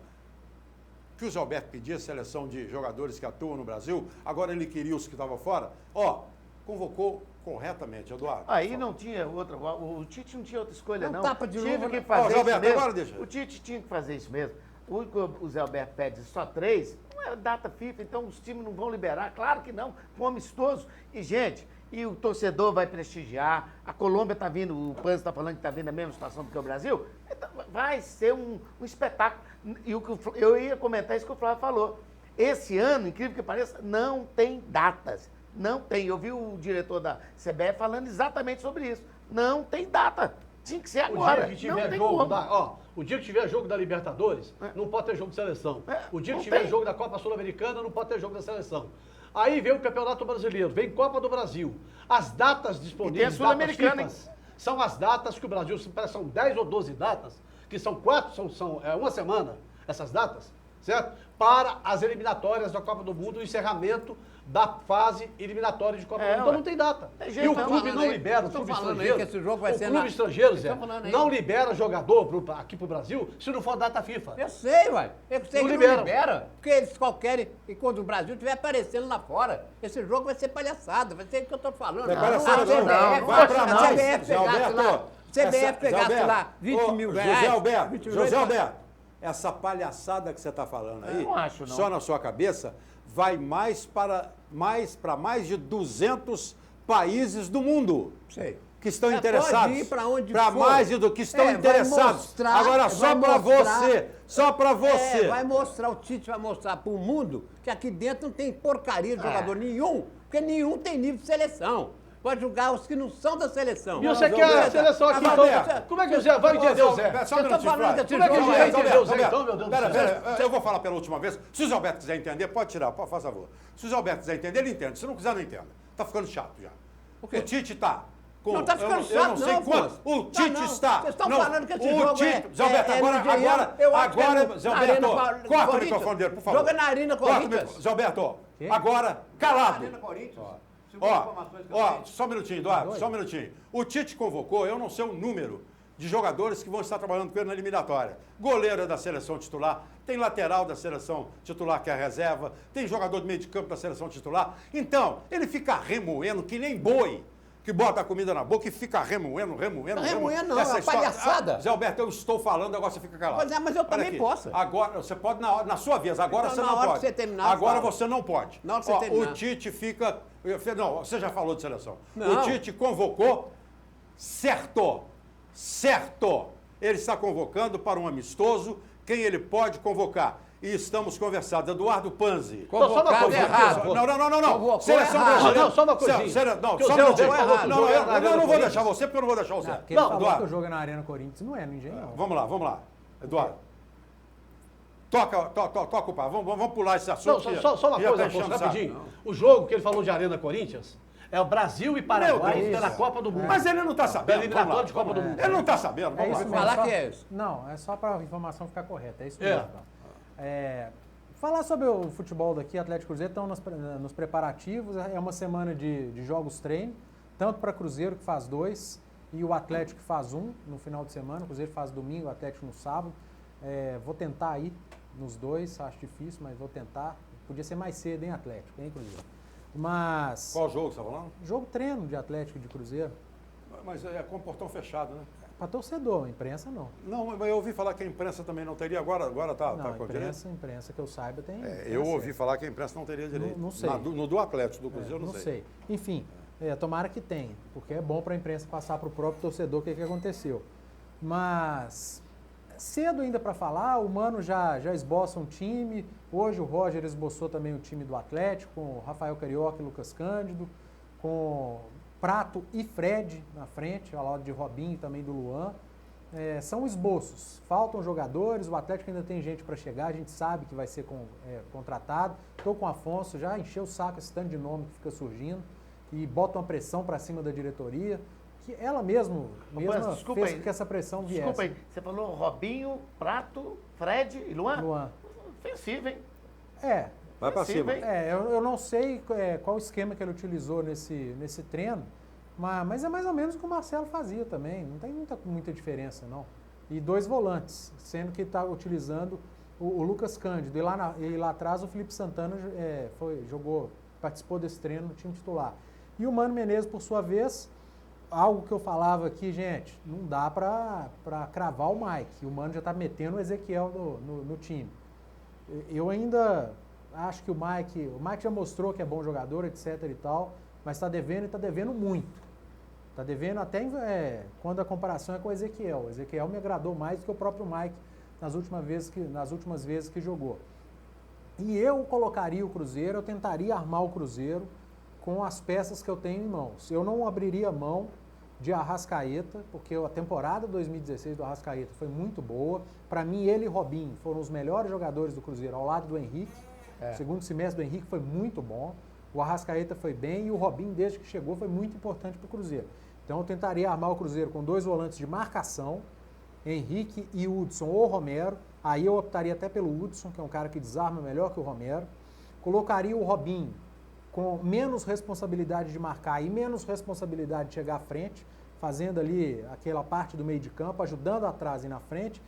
que o Zé Alberto pedia seleção de jogadores que atuam no Brasil, agora ele queria os que estavam fora. Ó, convocou corretamente, Eduardo. Aí não tinha outra. O Tite não tinha outra escolha, Não não. tapa de Tive luva, que né? fazer Ó, isso Gilberto, mesmo. agora deixa. O Tite tinha que fazer isso mesmo. O Zé Alberto pede só 3, não é data FIFA, então os times não vão liberar. Claro que não, um amistoso. E, gente, e o torcedor vai prestigiar. A Colômbia está vindo, o Panzi está falando que está vindo a mesma situação do que o Brasil. Então, vai ser um espetáculo. E o que eu ia comentar isso que o Flávio falou. Esse ano, incrível que pareça, não tem datas. Não tem. Eu vi o diretor da CBF falando exatamente sobre isso. Não tem data. Tinha que ser agora. O dia que não tiver tem jogo como. o dia que tiver jogo da Libertadores, não pode ter jogo de seleção. O dia que não tiver tem. jogo da Copa Sul-Americana, não pode ter jogo da seleção. Aí vem o Campeonato Brasileiro, vem Copa do Brasil. As datas disponíveis, E tem a Sul-Americana, datas FIFA, são as datas que o Brasil, são 10 ou 12 datas, que são 4, uma semana, essas datas, certo? Para as eliminatórias da Copa do Mundo, o encerramento da fase eliminatória de Copa do Mundo. Então ué. não tem data. Tem e jeito, o não. clube não aí. libera, o Estão clube falando aí estrangeiro. que esse jogo vai o ser clube na- estrangeiro, Zé, Estão falando aí. não libera jogador aqui pro Brasil se não for data FIFA. Eu sei, uai. Eu sei Não que liberam. não libera. Porque eles só querem, e quando o Brasil estiver aparecendo lá fora, esse jogo vai ser palhaçada, vai ser o que eu tô falando. Não é A palhaçada, CBF, não. Vai pra a nós. CBF Zé pegasse lá, Alberto, CBF pegasse lá 20 mil reais. José Alberto, 20 mil José reais, Alberto, essa palhaçada que você está falando aí, Eu não acho, não. só na sua cabeça, vai para mais de 200 países do mundo. Sei. Que estão É, interessados. pode ir pra onde Para for. mais de do que estão Vai interessados. mostrar, Agora só vai para mostrar. você, só para você. Vai mostrar, o Tite vai mostrar para o mundo que aqui dentro não tem porcaria de jogador nenhum, porque nenhum tem nível de seleção. Pode jogar os que não são da seleção. E você Zé quer a Alberto, seleção aqui, Alberto, então? Como é que o Zé vai entender o Zé? Só um Vocês estão minutinho, falando Flávio. que esse Como é que jogo o Zé vai vai entender o Zé, então, meu Deus do céu? Pera, eu vou falar pela última vez. Se o Zé Alberto quiser entender, pode tirar, faz favor. Se o Zé Alberto quiser entender, ele entende. Se não quiser, não entenda. Tá ficando chato já. quê? O Tite tá com... Não tá ficando eu chato, não sei não, quanto. Afonso. O Tite Não, está... vocês estão não, falando que esse o jogo Tite, Zé Alberto, é agora, no dinheiro. agora, Eu acho que é agora, no- Zé na Alberto, Arena corta o Corinthians. microfone dele, por favor. Joga na Arena Corta o Corinthians. microfone. Zé Alberto, Quê? agora, calado. Arena Corinthians. Segundo informações que eu tenho. Só um minutinho, Eduardo, só um minutinho. O Tite convocou, eu não sei o número de jogadores que vão estar trabalhando com ele na eliminatória. Goleiro é da seleção titular, tem lateral da seleção titular que é a reserva, tem jogador de meio de campo da seleção titular. Então, ele fica remoendo que nem boi, que bota a comida na boca e fica remoendo. Remoendo não, Essa é uma história- palhaçada. Zé Alberto, eu estou falando, agora você fica calado. Pois é, mas eu Olha também aqui. posso. Agora, você pode na sua vez, agora Então, você na não hora pode. que você terminar, eu agora falo. você não pode. Na hora que você terminar. O Tite fica... Não, você já falou de seleção. Não. O Tite convocou, certo. Ele está convocando para um amistoso quem ele pode convocar. E estamos conversados. Eduardo Panzi. Só uma Convocado coisa, errado. Não. Convocou Seleção errado. brasileira. Não, só uma coisinha. Não, Que o só um Zé minutinho. Alberto falou que o Não, jogo era na eu Arena não vou Corinthians. deixar você, porque eu não vou deixar você. Porque ele falou Eduardo. que o jogo é na Arena Corinthians, não é no Engenhão. Vamos lá. Eduardo. Toca o pau. Vamos pular esse assunto. Só uma que já coisa, tá enchendo Afonso, o saco. rapidinho. O jogo que ele falou de Arena Corinthians é o Brasil e Paraguai Deus pela do Copa do Mundo. Mas ele não está Pela sabendo. eliminatória Vamos de lá. Copa do Mundo. Ele não está sabendo. É Vamos isso lá. mesmo. Falar só- que é isso. Não, é só para a informação ficar correta, é isso É. mesmo. Então. Falar sobre o futebol daqui, Atlético e Cruzeiro estão nos preparativos, é uma semana de jogos treino, tanto para Cruzeiro que faz 2 e o Atlético que faz 1 no final de semana, o Cruzeiro faz domingo, o Atlético no sábado. Vou tentar ir nos dois, acho difícil, mas vou tentar. Podia ser mais cedo, hein, Atlético, hein, Cruzeiro? Mas, Qual jogo você está falando? jogo treino de Atlético e de Cruzeiro, Mas é com o portão fechado, né? para torcedor, imprensa não. Não, mas eu ouvi falar que a imprensa também não teria. Agora tá Não, com direito? imprensa que eu saiba tem. tem Eu ouvi acesso. falar que a imprensa não teria direito. Não sei. No do Atlético, do Cruzeiro, Não não sei. Enfim, tomara que tenha, porque é bom para a imprensa passar para o próprio torcedor o que aconteceu. Mas cedo ainda para falar, o Mano já esboça um time. Hoje o Roger esboçou também o time do Atlético, com o Rafael Carioca e Lucas Cândido, com Prato e Fred na frente, ao lado de Robinho e também do Luan. são esboços. Faltam jogadores, o Atlético ainda tem gente para chegar, a gente sabe que vai ser contratado. Estou com o Afonso, já encheu o saco esse tanto de nome que fica surgindo e bota uma pressão para cima da diretoria, que ela mesma desculpa fez aí. que essa pressão viesse. Desculpa aí, você falou Robinho, Prato, Fred e Luan? Luan. Ofensivo, hein? Vai pra Ofensivo, cima. hein? Eu não sei qual esquema que ele utilizou nesse treino, mas é mais ou menos o que o Marcelo fazia também, não tem muita diferença não. E 2 volantes, sendo que está utilizando o Lucas Cândido, e lá atrás o Felipe Santana participou desse treino no time titular. E o Mano Menezes, por sua vez, algo que eu falava aqui, gente, não dá para cravar o Mike, o Mano já está metendo o Ezequiel no time. Eu ainda acho que o Mike já mostrou que é bom jogador, etc e tal, mas está devendo e está devendo muito. Está devendo até quando a comparação é com o Ezequiel. O Ezequiel me agradou mais do que o próprio Mike nas últimas vezes que jogou. E eu colocaria o Cruzeiro, eu tentaria armar o Cruzeiro com as peças que eu tenho em mãos. Eu não abriria mão de Arrascaeta, porque a temporada 2016 do Arrascaeta foi muito boa. Para mim, ele e Robinho foram os melhores jogadores do Cruzeiro, ao lado do Henrique. O segundo semestre do Henrique foi muito bom. O Arrascaeta foi bem e o Robinho, desde que chegou, foi muito importante para o Cruzeiro. Então, eu tentaria armar o Cruzeiro com 2 volantes de marcação, Henrique e Hudson ou Romero. Aí eu optaria até pelo Hudson, que é um cara que desarma melhor que o Romero. Colocaria o Robinho com menos responsabilidade de marcar e menos responsabilidade de chegar à frente, fazendo ali aquela parte do meio de campo, ajudando atrás e na frente.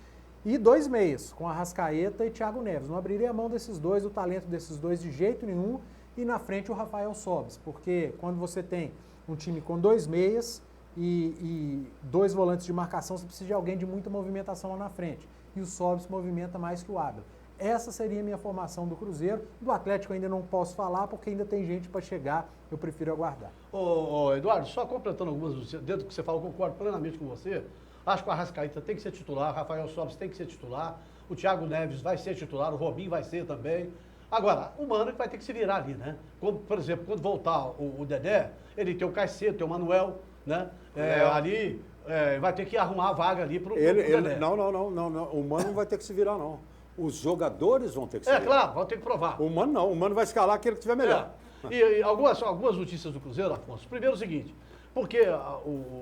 E 2 meias, com Arrascaeta e Thiago Neves. Não abriria a mão desses dois, o talento desses dois de jeito nenhum. E na frente o Rafael Sobis, porque quando você tem um time com 2 meias e 2 volantes de marcação, você precisa de alguém de muita movimentação lá na frente. E o Sobis movimenta mais que o Ábel. Essa seria a minha formação do Cruzeiro. Do Atlético ainda não posso falar, porque ainda tem gente para chegar, eu prefiro aguardar. Ô, Eduardo, só completando algumas dentro do que você falou, concordo plenamente com você. Acho que o Arrascaeta tem que ser titular, o Rafael Sobis tem que ser titular, o Thiago Neves vai ser titular, o Robinho vai ser também. Agora, o Mano vai ter que se virar ali, né? Como, por exemplo, quando voltar o Dedé, ele tem o Caicedo, tem o Manuel, né? Ali vai ter que arrumar a vaga ali pro Dedé. Não. O Mano não vai ter que se virar, não. Os jogadores vão ter que se virar. Claro, vão ter que provar. O Mano não. O Mano vai escalar aquele que tiver melhor. E algumas notícias do Cruzeiro, Afonso. Primeiro o seguinte, porque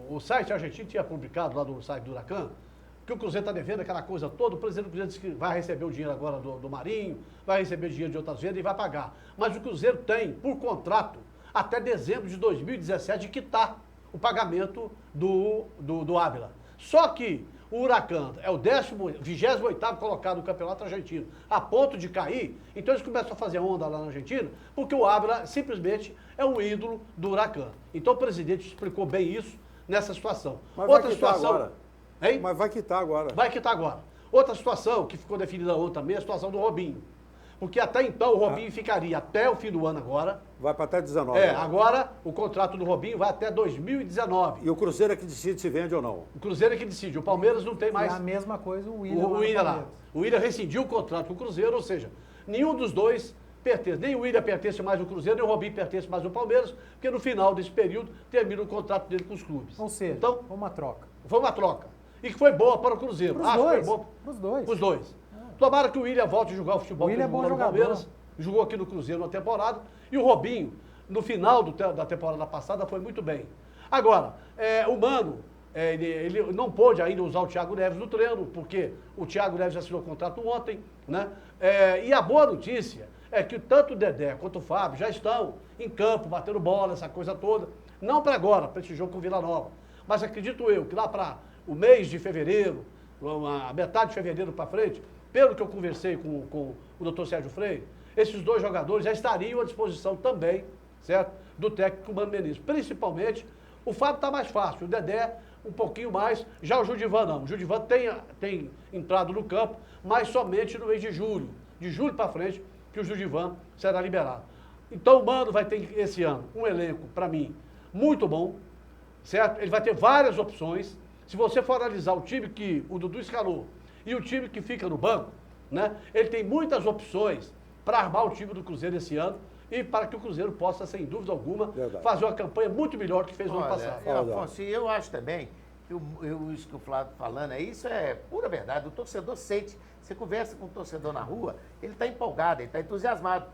o site argentino tinha publicado lá no site do Huracan, que o Cruzeiro está devendo aquela coisa toda, o presidente do Cruzeiro disse que vai receber o dinheiro agora do Marinho, vai receber dinheiro de outras vendas e vai pagar. Mas o Cruzeiro tem, por contrato, até dezembro de 2017 de quitar o pagamento do Ávila. Só que o Huracan é o 28º colocado no Campeonato Argentino, a ponto de cair, então eles começam a fazer onda lá na Argentina, porque o Ávila simplesmente é um ídolo do Huracan. Então o presidente explicou bem isso nessa situação. Mas outra vai quitar situação, agora. hein? Mas vai quitar agora. Vai quitar agora. Outra situação que ficou definida ontem também é a situação do Robinho. Porque até então o Robinho ficaria até o fim do ano agora. Vai para até 19. Agora o contrato do Robinho vai até 2019. E o Cruzeiro é que decide se vende ou não. O Cruzeiro é que decide. O Palmeiras não tem mais. E a mesma coisa o William. O William lá. O William rescindiu o contrato com o Cruzeiro, ou seja, nenhum dos dois pertence. Nem o William pertence mais ao Cruzeiro, nem o Robinho pertence mais ao Palmeiras, porque no final desse período termina o contrato dele com os clubes. Ou seja, então, foi uma troca. Foi uma troca. E que foi boa para o Cruzeiro. Para os dois. Tomara que o William volte a jogar o futebol que ele jogou no Palmeiras, jogou aqui no Cruzeiro na temporada, e o Robinho, no final da temporada passada, foi muito bem. Agora, o Mano, ele não pôde ainda usar o Thiago Neves no treino, porque o Thiago Neves assinou o contrato ontem, né? E a boa notícia é que tanto o Dedé quanto o Fábio já estão em campo, batendo bola, essa coisa toda. Não para agora, para esse jogo com o Vila Nova. Mas acredito eu que lá para o mês de fevereiro, a metade de fevereiro para frente, pelo que eu conversei com o doutor Sérgio Freire, esses dois jogadores já estariam à disposição também, certo? Do técnico Mano Menezes. Principalmente, o Fábio está mais fácil, o Dedé um pouquinho mais, já o Judivan não. O Judivan tem entrado no campo, mas somente no mês de julho. De julho para frente, que o Judivan será liberado. Então o Mano vai ter esse ano um elenco, para mim, muito bom, certo? Ele vai ter várias opções. Se você for analisar o time que o Dudu escalou e o time que fica no banco, né? Ele tem muitas opções para armar o time do Cruzeiro esse ano e para que o Cruzeiro possa, sem dúvida alguma, fazer uma campanha muito melhor que fez no ano passado. Afonso, eu acho também Isso que o Flávio está falando, isso é pura verdade. O torcedor sente. Você conversa com o torcedor na rua, ele está empolgado, ele está entusiasmado.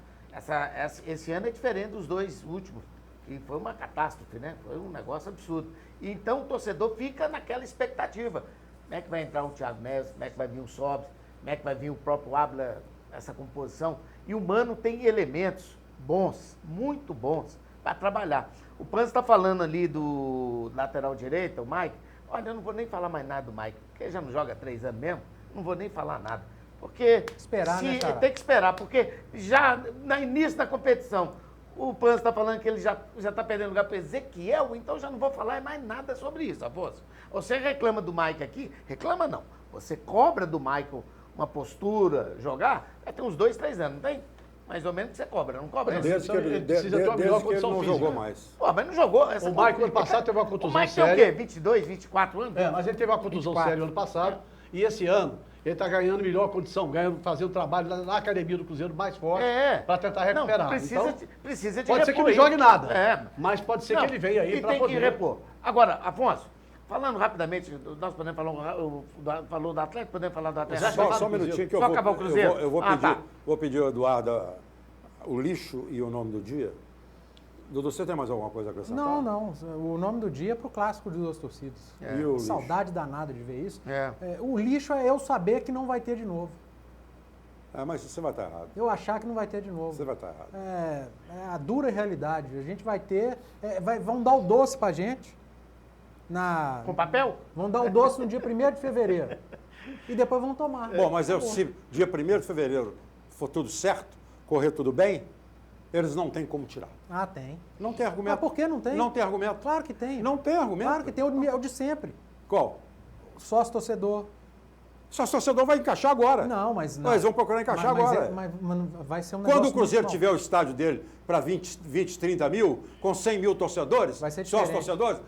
Esse ano é diferente dos dois últimos. E foi uma catástrofe, né? Foi um negócio absurdo. E então o torcedor fica naquela expectativa. Como é que vai entrar o Thiago Neves? Como é que vai vir o Sobis? Como é que vai vir o próprio Ábila, essa composição? E o Mano tem elementos bons, muito bons, para trabalhar. O Panzi está falando ali do lateral direito, o Mike. Olha, eu não vou nem falar mais nada do Mike, porque ele já não joga há 3 anos mesmo. Não vou nem falar nada. Porque Esperar, né, cara? tem que esperar, porque já no início da competição, o Panzi está falando que ele já está perdendo lugar para o Ezequiel, então já não vou falar mais nada sobre isso, Afonso. Você reclama do Mike aqui? Reclama não. Você cobra do Michael uma postura, jogar, já tem uns 2, 3 anos, não tem? Mais ou menos que você cobra, não cobra? Desde que ele, precisa ter uma melhor desde que ele condição não física. jogou mais. Pô, mas não jogou. Essa O Michael, ano passado, teve uma O contusão Mike tem o séria. quê? 22, 24 anos? É, mas ele teve uma contusão 24. séria ano passado. E esse ano, ele está ganhando melhor condição, fazendo trabalho na academia do Cruzeiro mais forte para tentar recuperar. Não, precisa, Então, precisa de pode ser que repor não jogue isso. nada, É. mas pode ser Não, que ele venha aí e para tem poder... que repor. Agora, Afonso, falando rapidamente, nós podemos falar, falou do Atlético, podemos falar do Atlético? Só um minutinho que eu Só vou, acabar o Cruzeiro? eu vou Ah, pedir, tá. vou pedir ao Eduardo o lixo e o nome do dia. Dudu, você tem mais alguma coisa a acrescentar? Não. O nome do dia é pro clássico de 2 torcidas. E o lixo? Saudade danada de ver isso. É. O lixo é eu saber que não vai ter de novo. Mas você vai estar errado. Eu achar que não vai ter de novo. Você vai estar errado. É a dura realidade. A gente vai ter... vão dar o doce pra gente. Com papel? Vão dar o doce no dia 1º de fevereiro. E depois vão tomar. Bom, mas se dia 1º de fevereiro for tudo certo, correr tudo bem, eles não têm como tirar. Ah, tem. Não tem argumento. Mas por que não tem? Não tem argumento. Claro que tem. Não tem argumento. Claro que tem. O de sempre. Qual? Sócio torcedor. Só o torcedor vai encaixar agora. Não, mas... Não. Eles vão procurar encaixar agora. Mas vai ser um negócio... Quando o Cruzeiro muito tiver o estádio dele para 20, 30 mil, com 100 mil torcedores, Vai ser sócios diferente. torcedores,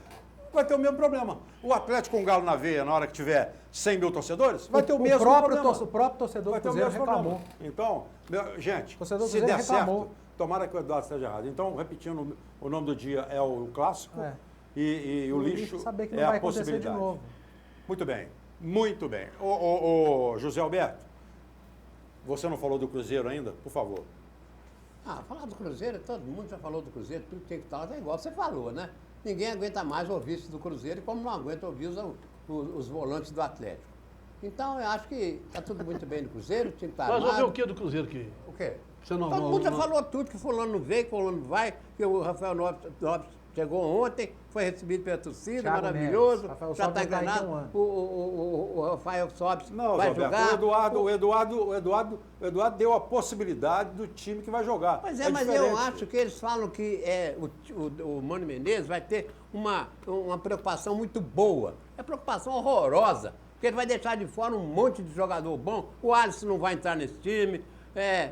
vai ter o mesmo problema. O Atlético com Galo na veia, na hora que tiver 100 mil torcedores, vai ter o mesmo problema. O próprio torcedor Vai do ter o Cruzeiro mesmo reclamou. problema. Então, gente, Torcedor do se Cruzeiro der reclamou. certo, tomara que o Eduardo esteja errado. Então, repetindo, o nome do dia é o clássico e o lixo saber que é não vai a acontecer possibilidade. de novo. Muito bem, muito bem. Ô, José Alberto, você não falou do Cruzeiro ainda? Por favor. Falar do Cruzeiro, todo mundo já falou do Cruzeiro, tudo tem que estar, é igual você falou, né? Ninguém aguenta mais ouvir isso do Cruzeiro, como não aguenta ouvir os volantes do Atlético. Então, eu acho que está tudo muito bem no Cruzeiro, o time está Mas armado. vamos ver o que do Cruzeiro aqui? O quê? Você não, Todo mundo já falou tudo, que fulano não veio, que fulano não vai, que o Rafael Nobres chegou ontem, foi recebido pela torcida, Thiago maravilhoso, Neves. Rafael já Sobis está vai estar aí enganado. tem um ano. O Rafael Sobis Não, vai Zé Alberto, jogar. o Eduardo deu a possibilidade do time que vai jogar. Mas é mas eu diferente. acho que eles falam que o Mano Menezes vai ter uma preocupação muito boa. É preocupação horrorosa, porque ele vai deixar de fora um monte de jogador bom. O Alisson não vai entrar nesse time.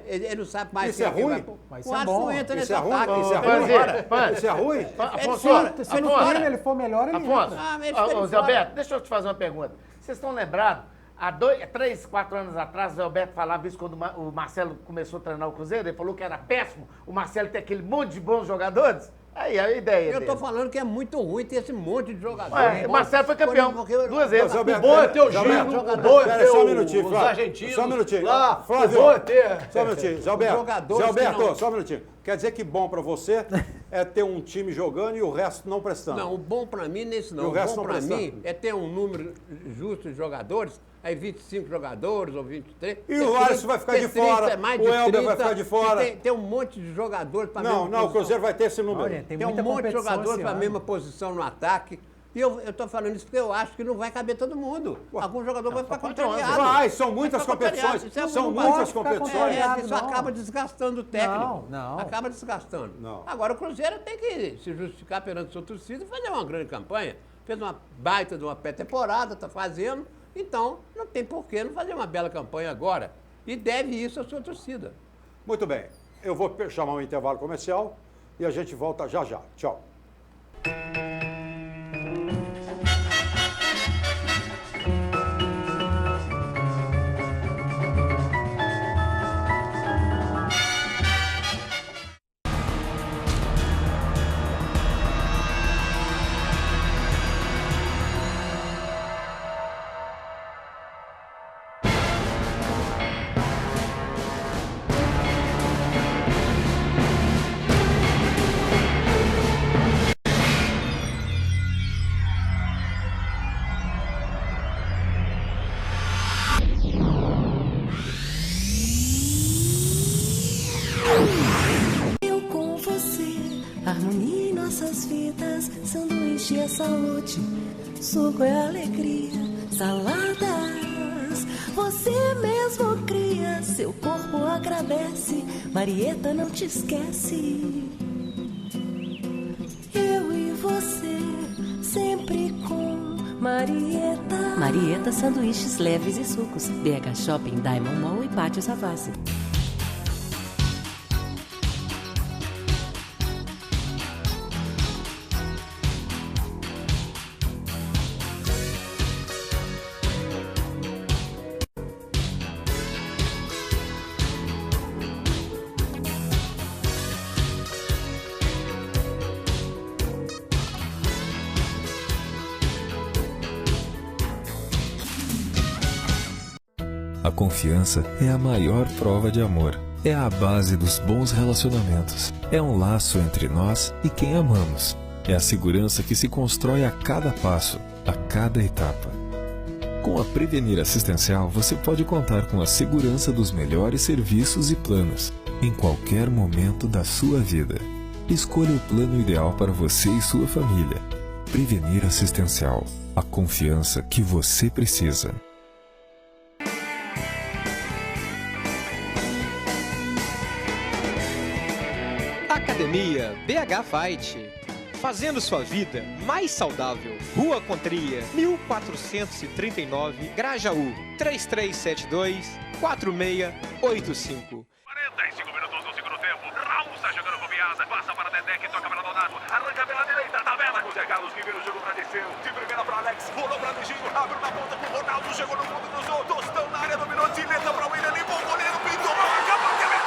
Ele não sabe mais Isso é quem ruim? Mas O isso é Alisson bom. não entra Isso nesse é ruim? ataque. Isso é Vai ruim? embora. Isso é ruim? Afonso, Se no time ele for melhor, ele Afonso, entra. Ah, mas fica de Zé fora. Alberto, deixa eu te fazer uma pergunta. Vocês estão lembrados? Há 3, 4 anos atrás, o Zé Alberto falava isso quando o Marcelo começou a treinar o Cruzeiro. Ele falou que era péssimo. O Marcelo tem aquele monte de bons jogadores. Aí, a ideia Eu dele. tô falando que é muito ruim ter esse monte de jogador. Ué, o Marcelo foi campeão Porque- 2 vezes. Zé O Alberto, bom é ter o Zé Gino, Alberto, o bom é pera ter só um minutinho, os Flávio. argentinos. Só um minutinho. Lá, Flávio, o bom é ter... Só um minutinho. Zé Alberto, jogadores Zé Alberto, que não- só um minutinho. Quer dizer que bom pra você é ter um time jogando e o resto não prestando. Não, o bom pra mim nesse E não. o O resto bom não pra prestando. mim é ter um número justo de jogadores, aí 25 jogadores ou 23. E o Alisson vai ficar de fora, mais o de Elber vai ficar de fora. Tem um monte de jogadores para Não, o Cruzeiro vai ter esse número. Olha, tem Tem um muita monte de competição jogadores esse para a ano. mesma posição no ataque. E eu estou falando isso porque eu acho que não vai caber todo mundo. Algum jogador vai ficar contrariado. Vai, são muitas Vai ficar competições. contrariado. Isso é São um- muitas pode ficar competições. contrariado. Isso não. acaba desgastando o técnico. Não. Acaba desgastando. Não. Agora, o Cruzeiro tem que se justificar perante sua torcida e fazer uma grande campanha. Fez uma baita de uma pré-temporada, está fazendo. Então, não tem por que não fazer uma bela campanha agora. E deve isso à sua torcida. Muito bem. Eu vou chamar um intervalo comercial e a gente volta já já. Tchau. sanduíche é saúde, suco é alegria, saladas você mesmo cria, seu corpo agradece, Marieta não te esquece. Eu e você, sempre com Marieta. Marieta, sanduíches leves e sucos. BH Shopping, Diamond Mall e Pátio Savassi. A confiança é a maior prova de amor. É a base dos bons relacionamentos. É um laço entre nós e quem amamos. É a segurança que se constrói a cada passo, a cada etapa. Com a Prevenir Assistencial, você pode contar com a segurança dos melhores serviços e planos, em qualquer momento da sua vida. Escolha o plano ideal para você e sua família. Prevenir Assistencial. A confiança que você precisa. Academia BH Fight, fazendo sua vida mais saudável. Rua Contria, 1439, Grajaú, 3372-4685. 45 minutos do segundo tempo. Raul está jogando com Piazza. Passa para Dedé, que toca para Donato. Arranca pela direita, tabela com Zé Carlos, que vira o jogo para descer. De primeira para Alex, rolou para Liginho. Abriu na ponta com Ronaldo, chegou no fundo, cruzou. Tostão na área, dominou, Dileta para o William, limpou o goleiro, pintou, acabou de meter.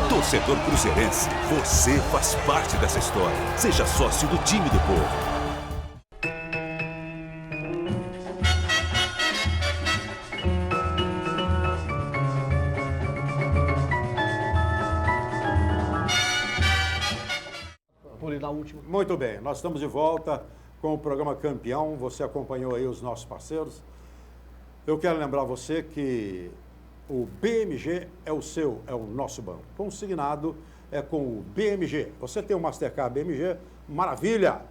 Torcedor cruzeirense, você faz parte dessa história. Seja sócio do time do povo. Muito bem, nós estamos de volta com o programa Campeão. Você acompanhou aí os nossos parceiros. Eu quero lembrar você que o BMG é o seu, é o nosso banco. Consignado é com o BMG. Você tem o Mastercard BMG, maravilha!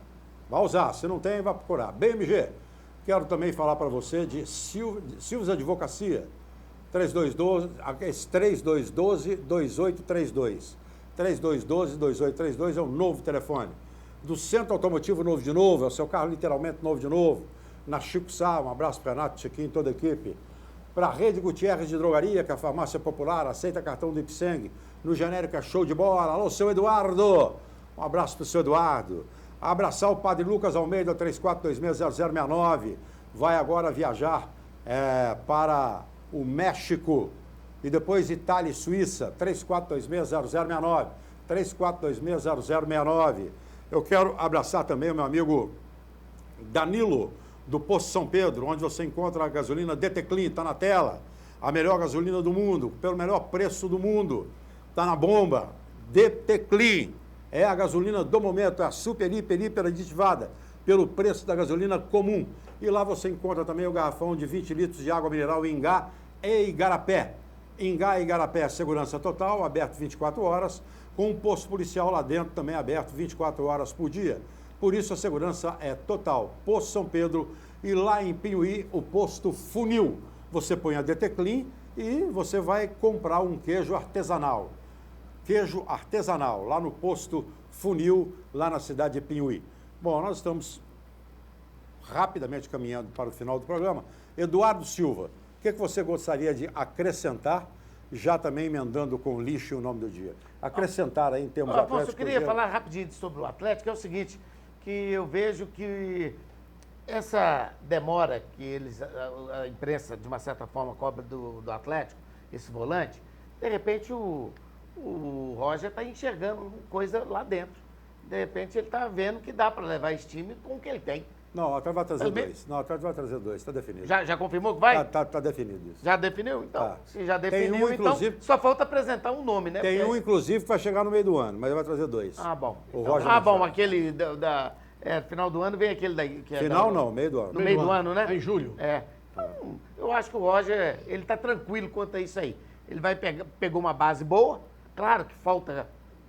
Vai usar, se não tem, vai procurar. BMG. Quero também falar para você de Silves Advocacia. 3212-2832. 3212-2832 é o novo telefone. Do Centro Automotivo Novo de Novo, é o seu carro literalmente novo de novo. Na Chico Sá, um abraço para Renato, Chiquinho e toda a equipe. Para a Rede Gutierrez de Drogaria, que é a farmácia popular, aceita cartão do Ipseng. No Genérica, show de bola. Alô, seu Eduardo. Um abraço para o seu Eduardo. Abraçar o Padre Lucas Almeida, 34260069. Vai agora viajar para o México. E depois Itália e Suíça, 34260069. 34260069. Eu quero abraçar também o meu amigo Danilo, do Posto São Pedro, onde você encontra a gasolina Deteclin, está na tela. A melhor gasolina do mundo, pelo melhor preço do mundo. Está na bomba. Deteclin é a gasolina do momento, é a super, hiper aditivada, pelo preço da gasolina comum. E lá você encontra também o garrafão de 20 litros de água mineral Ingá e Igarapé. Ingá e Igarapé, segurança total, aberto 24 horas, com um posto policial lá dentro também aberto 24 horas por dia. Por isso a segurança é total. Posto São Pedro e lá em Pinhuí o posto Funil. Você põe a Deteclin e você vai comprar um queijo artesanal. Queijo artesanal, lá no posto Funil, lá na cidade de Pinhuí. Bom, nós estamos rapidamente caminhando para o final do programa. Eduardo Silva, o que você gostaria de acrescentar, já também emendando com o lixo o nome do dia? Acrescentar aí em termos Afonso, eu queria falar rapidinho sobre o Atlético, é o seguinte, que eu vejo que essa demora que a imprensa, de uma certa forma, cobra do Atlético, esse volante, de repente o Roger está enxergando coisa lá dentro. De repente ele está vendo que dá para levar esse time com o que ele tem. Não, o Atlético vai trazer dois. Não, o Atlético vai trazer dois, está definido. Já confirmou que vai? Tá definido isso. Já definiu? Então, tá. Se já definiu, então só falta apresentar um nome, né? Tem um, inclusive, que vai chegar no meio do ano, mas ele vai trazer dois. Ah, bom. O Roger aquele final do ano vem aquele daí. Que final não, meio do ano. No meio do ano, né? É em julho. Então, eu acho que o Roger, ele está tranquilo quanto a isso aí. Ele pegou uma base boa. Claro que falta,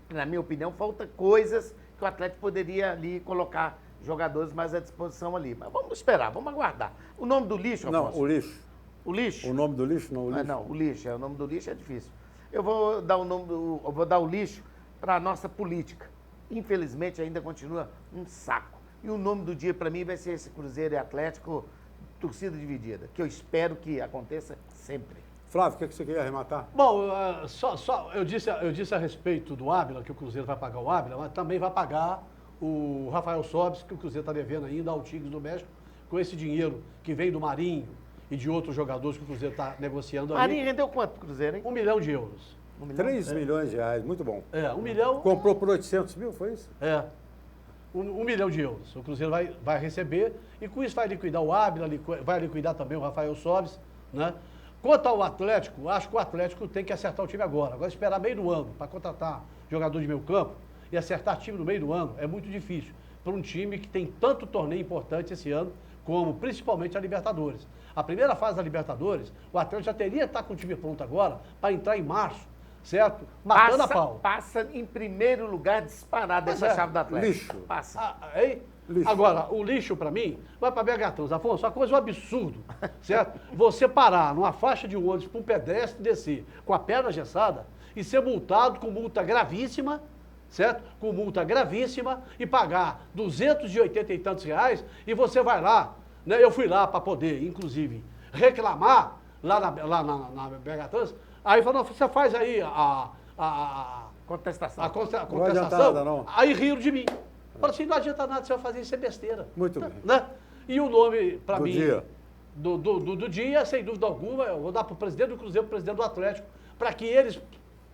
na minha opinião, falta coisas que o Atlético poderia ali colocar jogadores mais à disposição ali. Mas vamos esperar, vamos aguardar. O nome do lixo, Não, Afonso? o lixo. O lixo? O nome do lixo, não o lixo. Não, o lixo. O nome do lixo é difícil. Eu vou dar o lixo para a nossa política. Infelizmente, ainda continua um saco. E o nome do dia, para mim, vai ser esse Cruzeiro e Atlético, torcida dividida, que eu espero que aconteça sempre. Flávio, o que você queria arrematar? Bom, eu disse a respeito do Ávila, que o Cruzeiro vai pagar o Ávila, mas também vai pagar o Rafael Sobis, que o Cruzeiro está devendo ainda ao Tigres do México, com esse dinheiro que vem do Marinho e de outros jogadores que o Cruzeiro está negociando ali. Marinho rendeu quanto pro Cruzeiro, hein? 1 milhão de euros. 3 milhões de reais, muito bom. 1 milhão... Comprou por 800 mil, foi isso? 1 milhão de euros. O Cruzeiro vai receber e com isso vai liquidar o Ávila, vai liquidar também o Rafael Sobis, né? Quanto ao Atlético, acho que o Atlético tem que acertar o time agora. Agora esperar meio do ano para contratar jogador de meio campo e acertar time no meio do ano é muito difícil para um time que tem tanto torneio importante esse ano, como principalmente a Libertadores. A primeira fase da Libertadores, o Atlético já teria que estar com o time pronto agora para entrar em março, certo? Matando a pau. Passa em primeiro lugar disparado essa chave do Atlético. Lixo. Passa. Lixo. Agora, o lixo para mim vai para BH Trans. Afonso, uma coisa um absurdo, certo? Você parar numa faixa de ônibus para um pedestre descer com a perna engessada e ser multado com multa gravíssima, certo? Com multa gravíssima e pagar 280 e tantos reais e você vai lá, né? Eu fui lá para poder, inclusive, reclamar lá na BH Trans. Aí falou, você faz aí a contestação. A contestação. Não adianta nada, não. Aí riram de mim. Falaram assim, não adianta nada você vai fazer, isso é besteira. Muito bem. Né? E o nome, para mim, dia. Do dia, sem dúvida alguma, eu vou dar para o presidente do Cruzeiro, para o presidente do Atlético, para que eles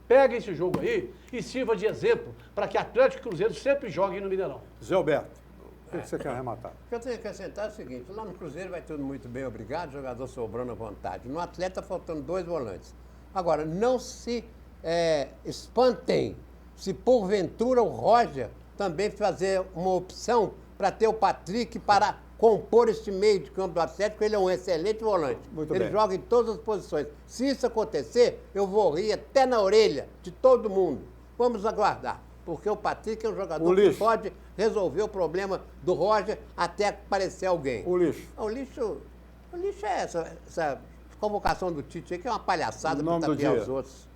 peguem esse jogo aí e sirva de exemplo para que Atlético e Cruzeiro sempre joguem no Mineirão. Zé Alberto, o que você quer arrematar? O que eu tenho que acrescentar é o seguinte, lá no Cruzeiro vai tudo muito bem, obrigado, jogador sobrando à vontade. No Atlético faltando 2 volantes. Agora, não se espantem se porventura o Roger também fazer uma opção para ter o Patrick para compor este meio de campo do Atlético, ele é um excelente volante. Muito ele bem. joga em todas as posições. Se isso acontecer, eu vou rir até na orelha de todo mundo. Vamos aguardar, porque o Patrick é um jogador que pode resolver o problema do Roger até aparecer alguém. O lixo. O lixo é essa convocação do Tite aí, que é uma palhaçada para tapear os outros.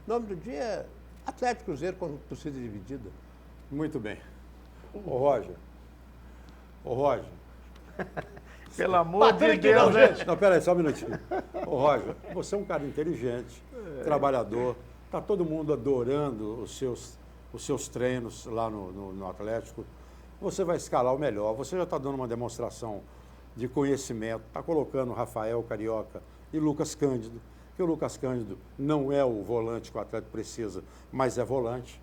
O nome do dia é Atlético Cruzeiro com torcida dividida. Muito bem. Ô Roger. Pelo amor de Patrick, Deus, não, gente. Não, peraí, só um minutinho. Ô Roger, você é um cara inteligente, trabalhador. Está todo mundo adorando os seus treinos lá no Atlético. Você vai escalar o melhor. Você já está dando uma demonstração de conhecimento. Está colocando Rafael Carioca e Lucas Cândido. Que o Lucas Cândido não é o volante que o Atlético precisa, mas é volante.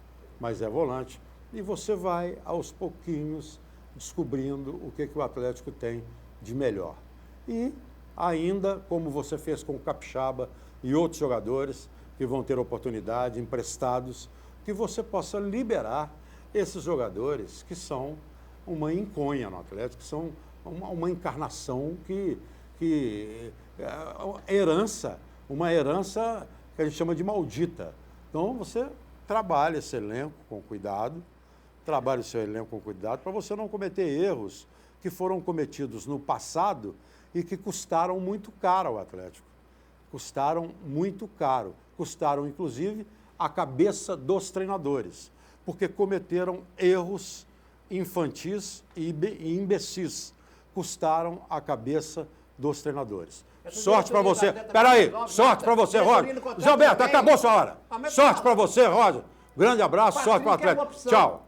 E você vai, aos pouquinhos, descobrindo o que o Atlético tem de melhor. E ainda, como você fez com o Capixaba e outros jogadores que vão ter oportunidade, emprestados, que você possa liberar esses jogadores que são uma inconha no Atlético, que são uma encarnação uma herança que a gente chama de maldita. Então, você trabalha esse elenco com cuidado, para você não cometer erros que foram cometidos no passado e que custaram muito caro ao Atlético. Custaram muito caro. Custaram, inclusive, a cabeça dos treinadores, porque cometeram erros infantis e imbecis. Custaram a cabeça dos treinadores. Sorte para você. Peraí, sorte para você, Roger. Zé Alberto, acabou sua hora. Sorte para você, Roger. Grande abraço, sorte para o Atlético. Tchau.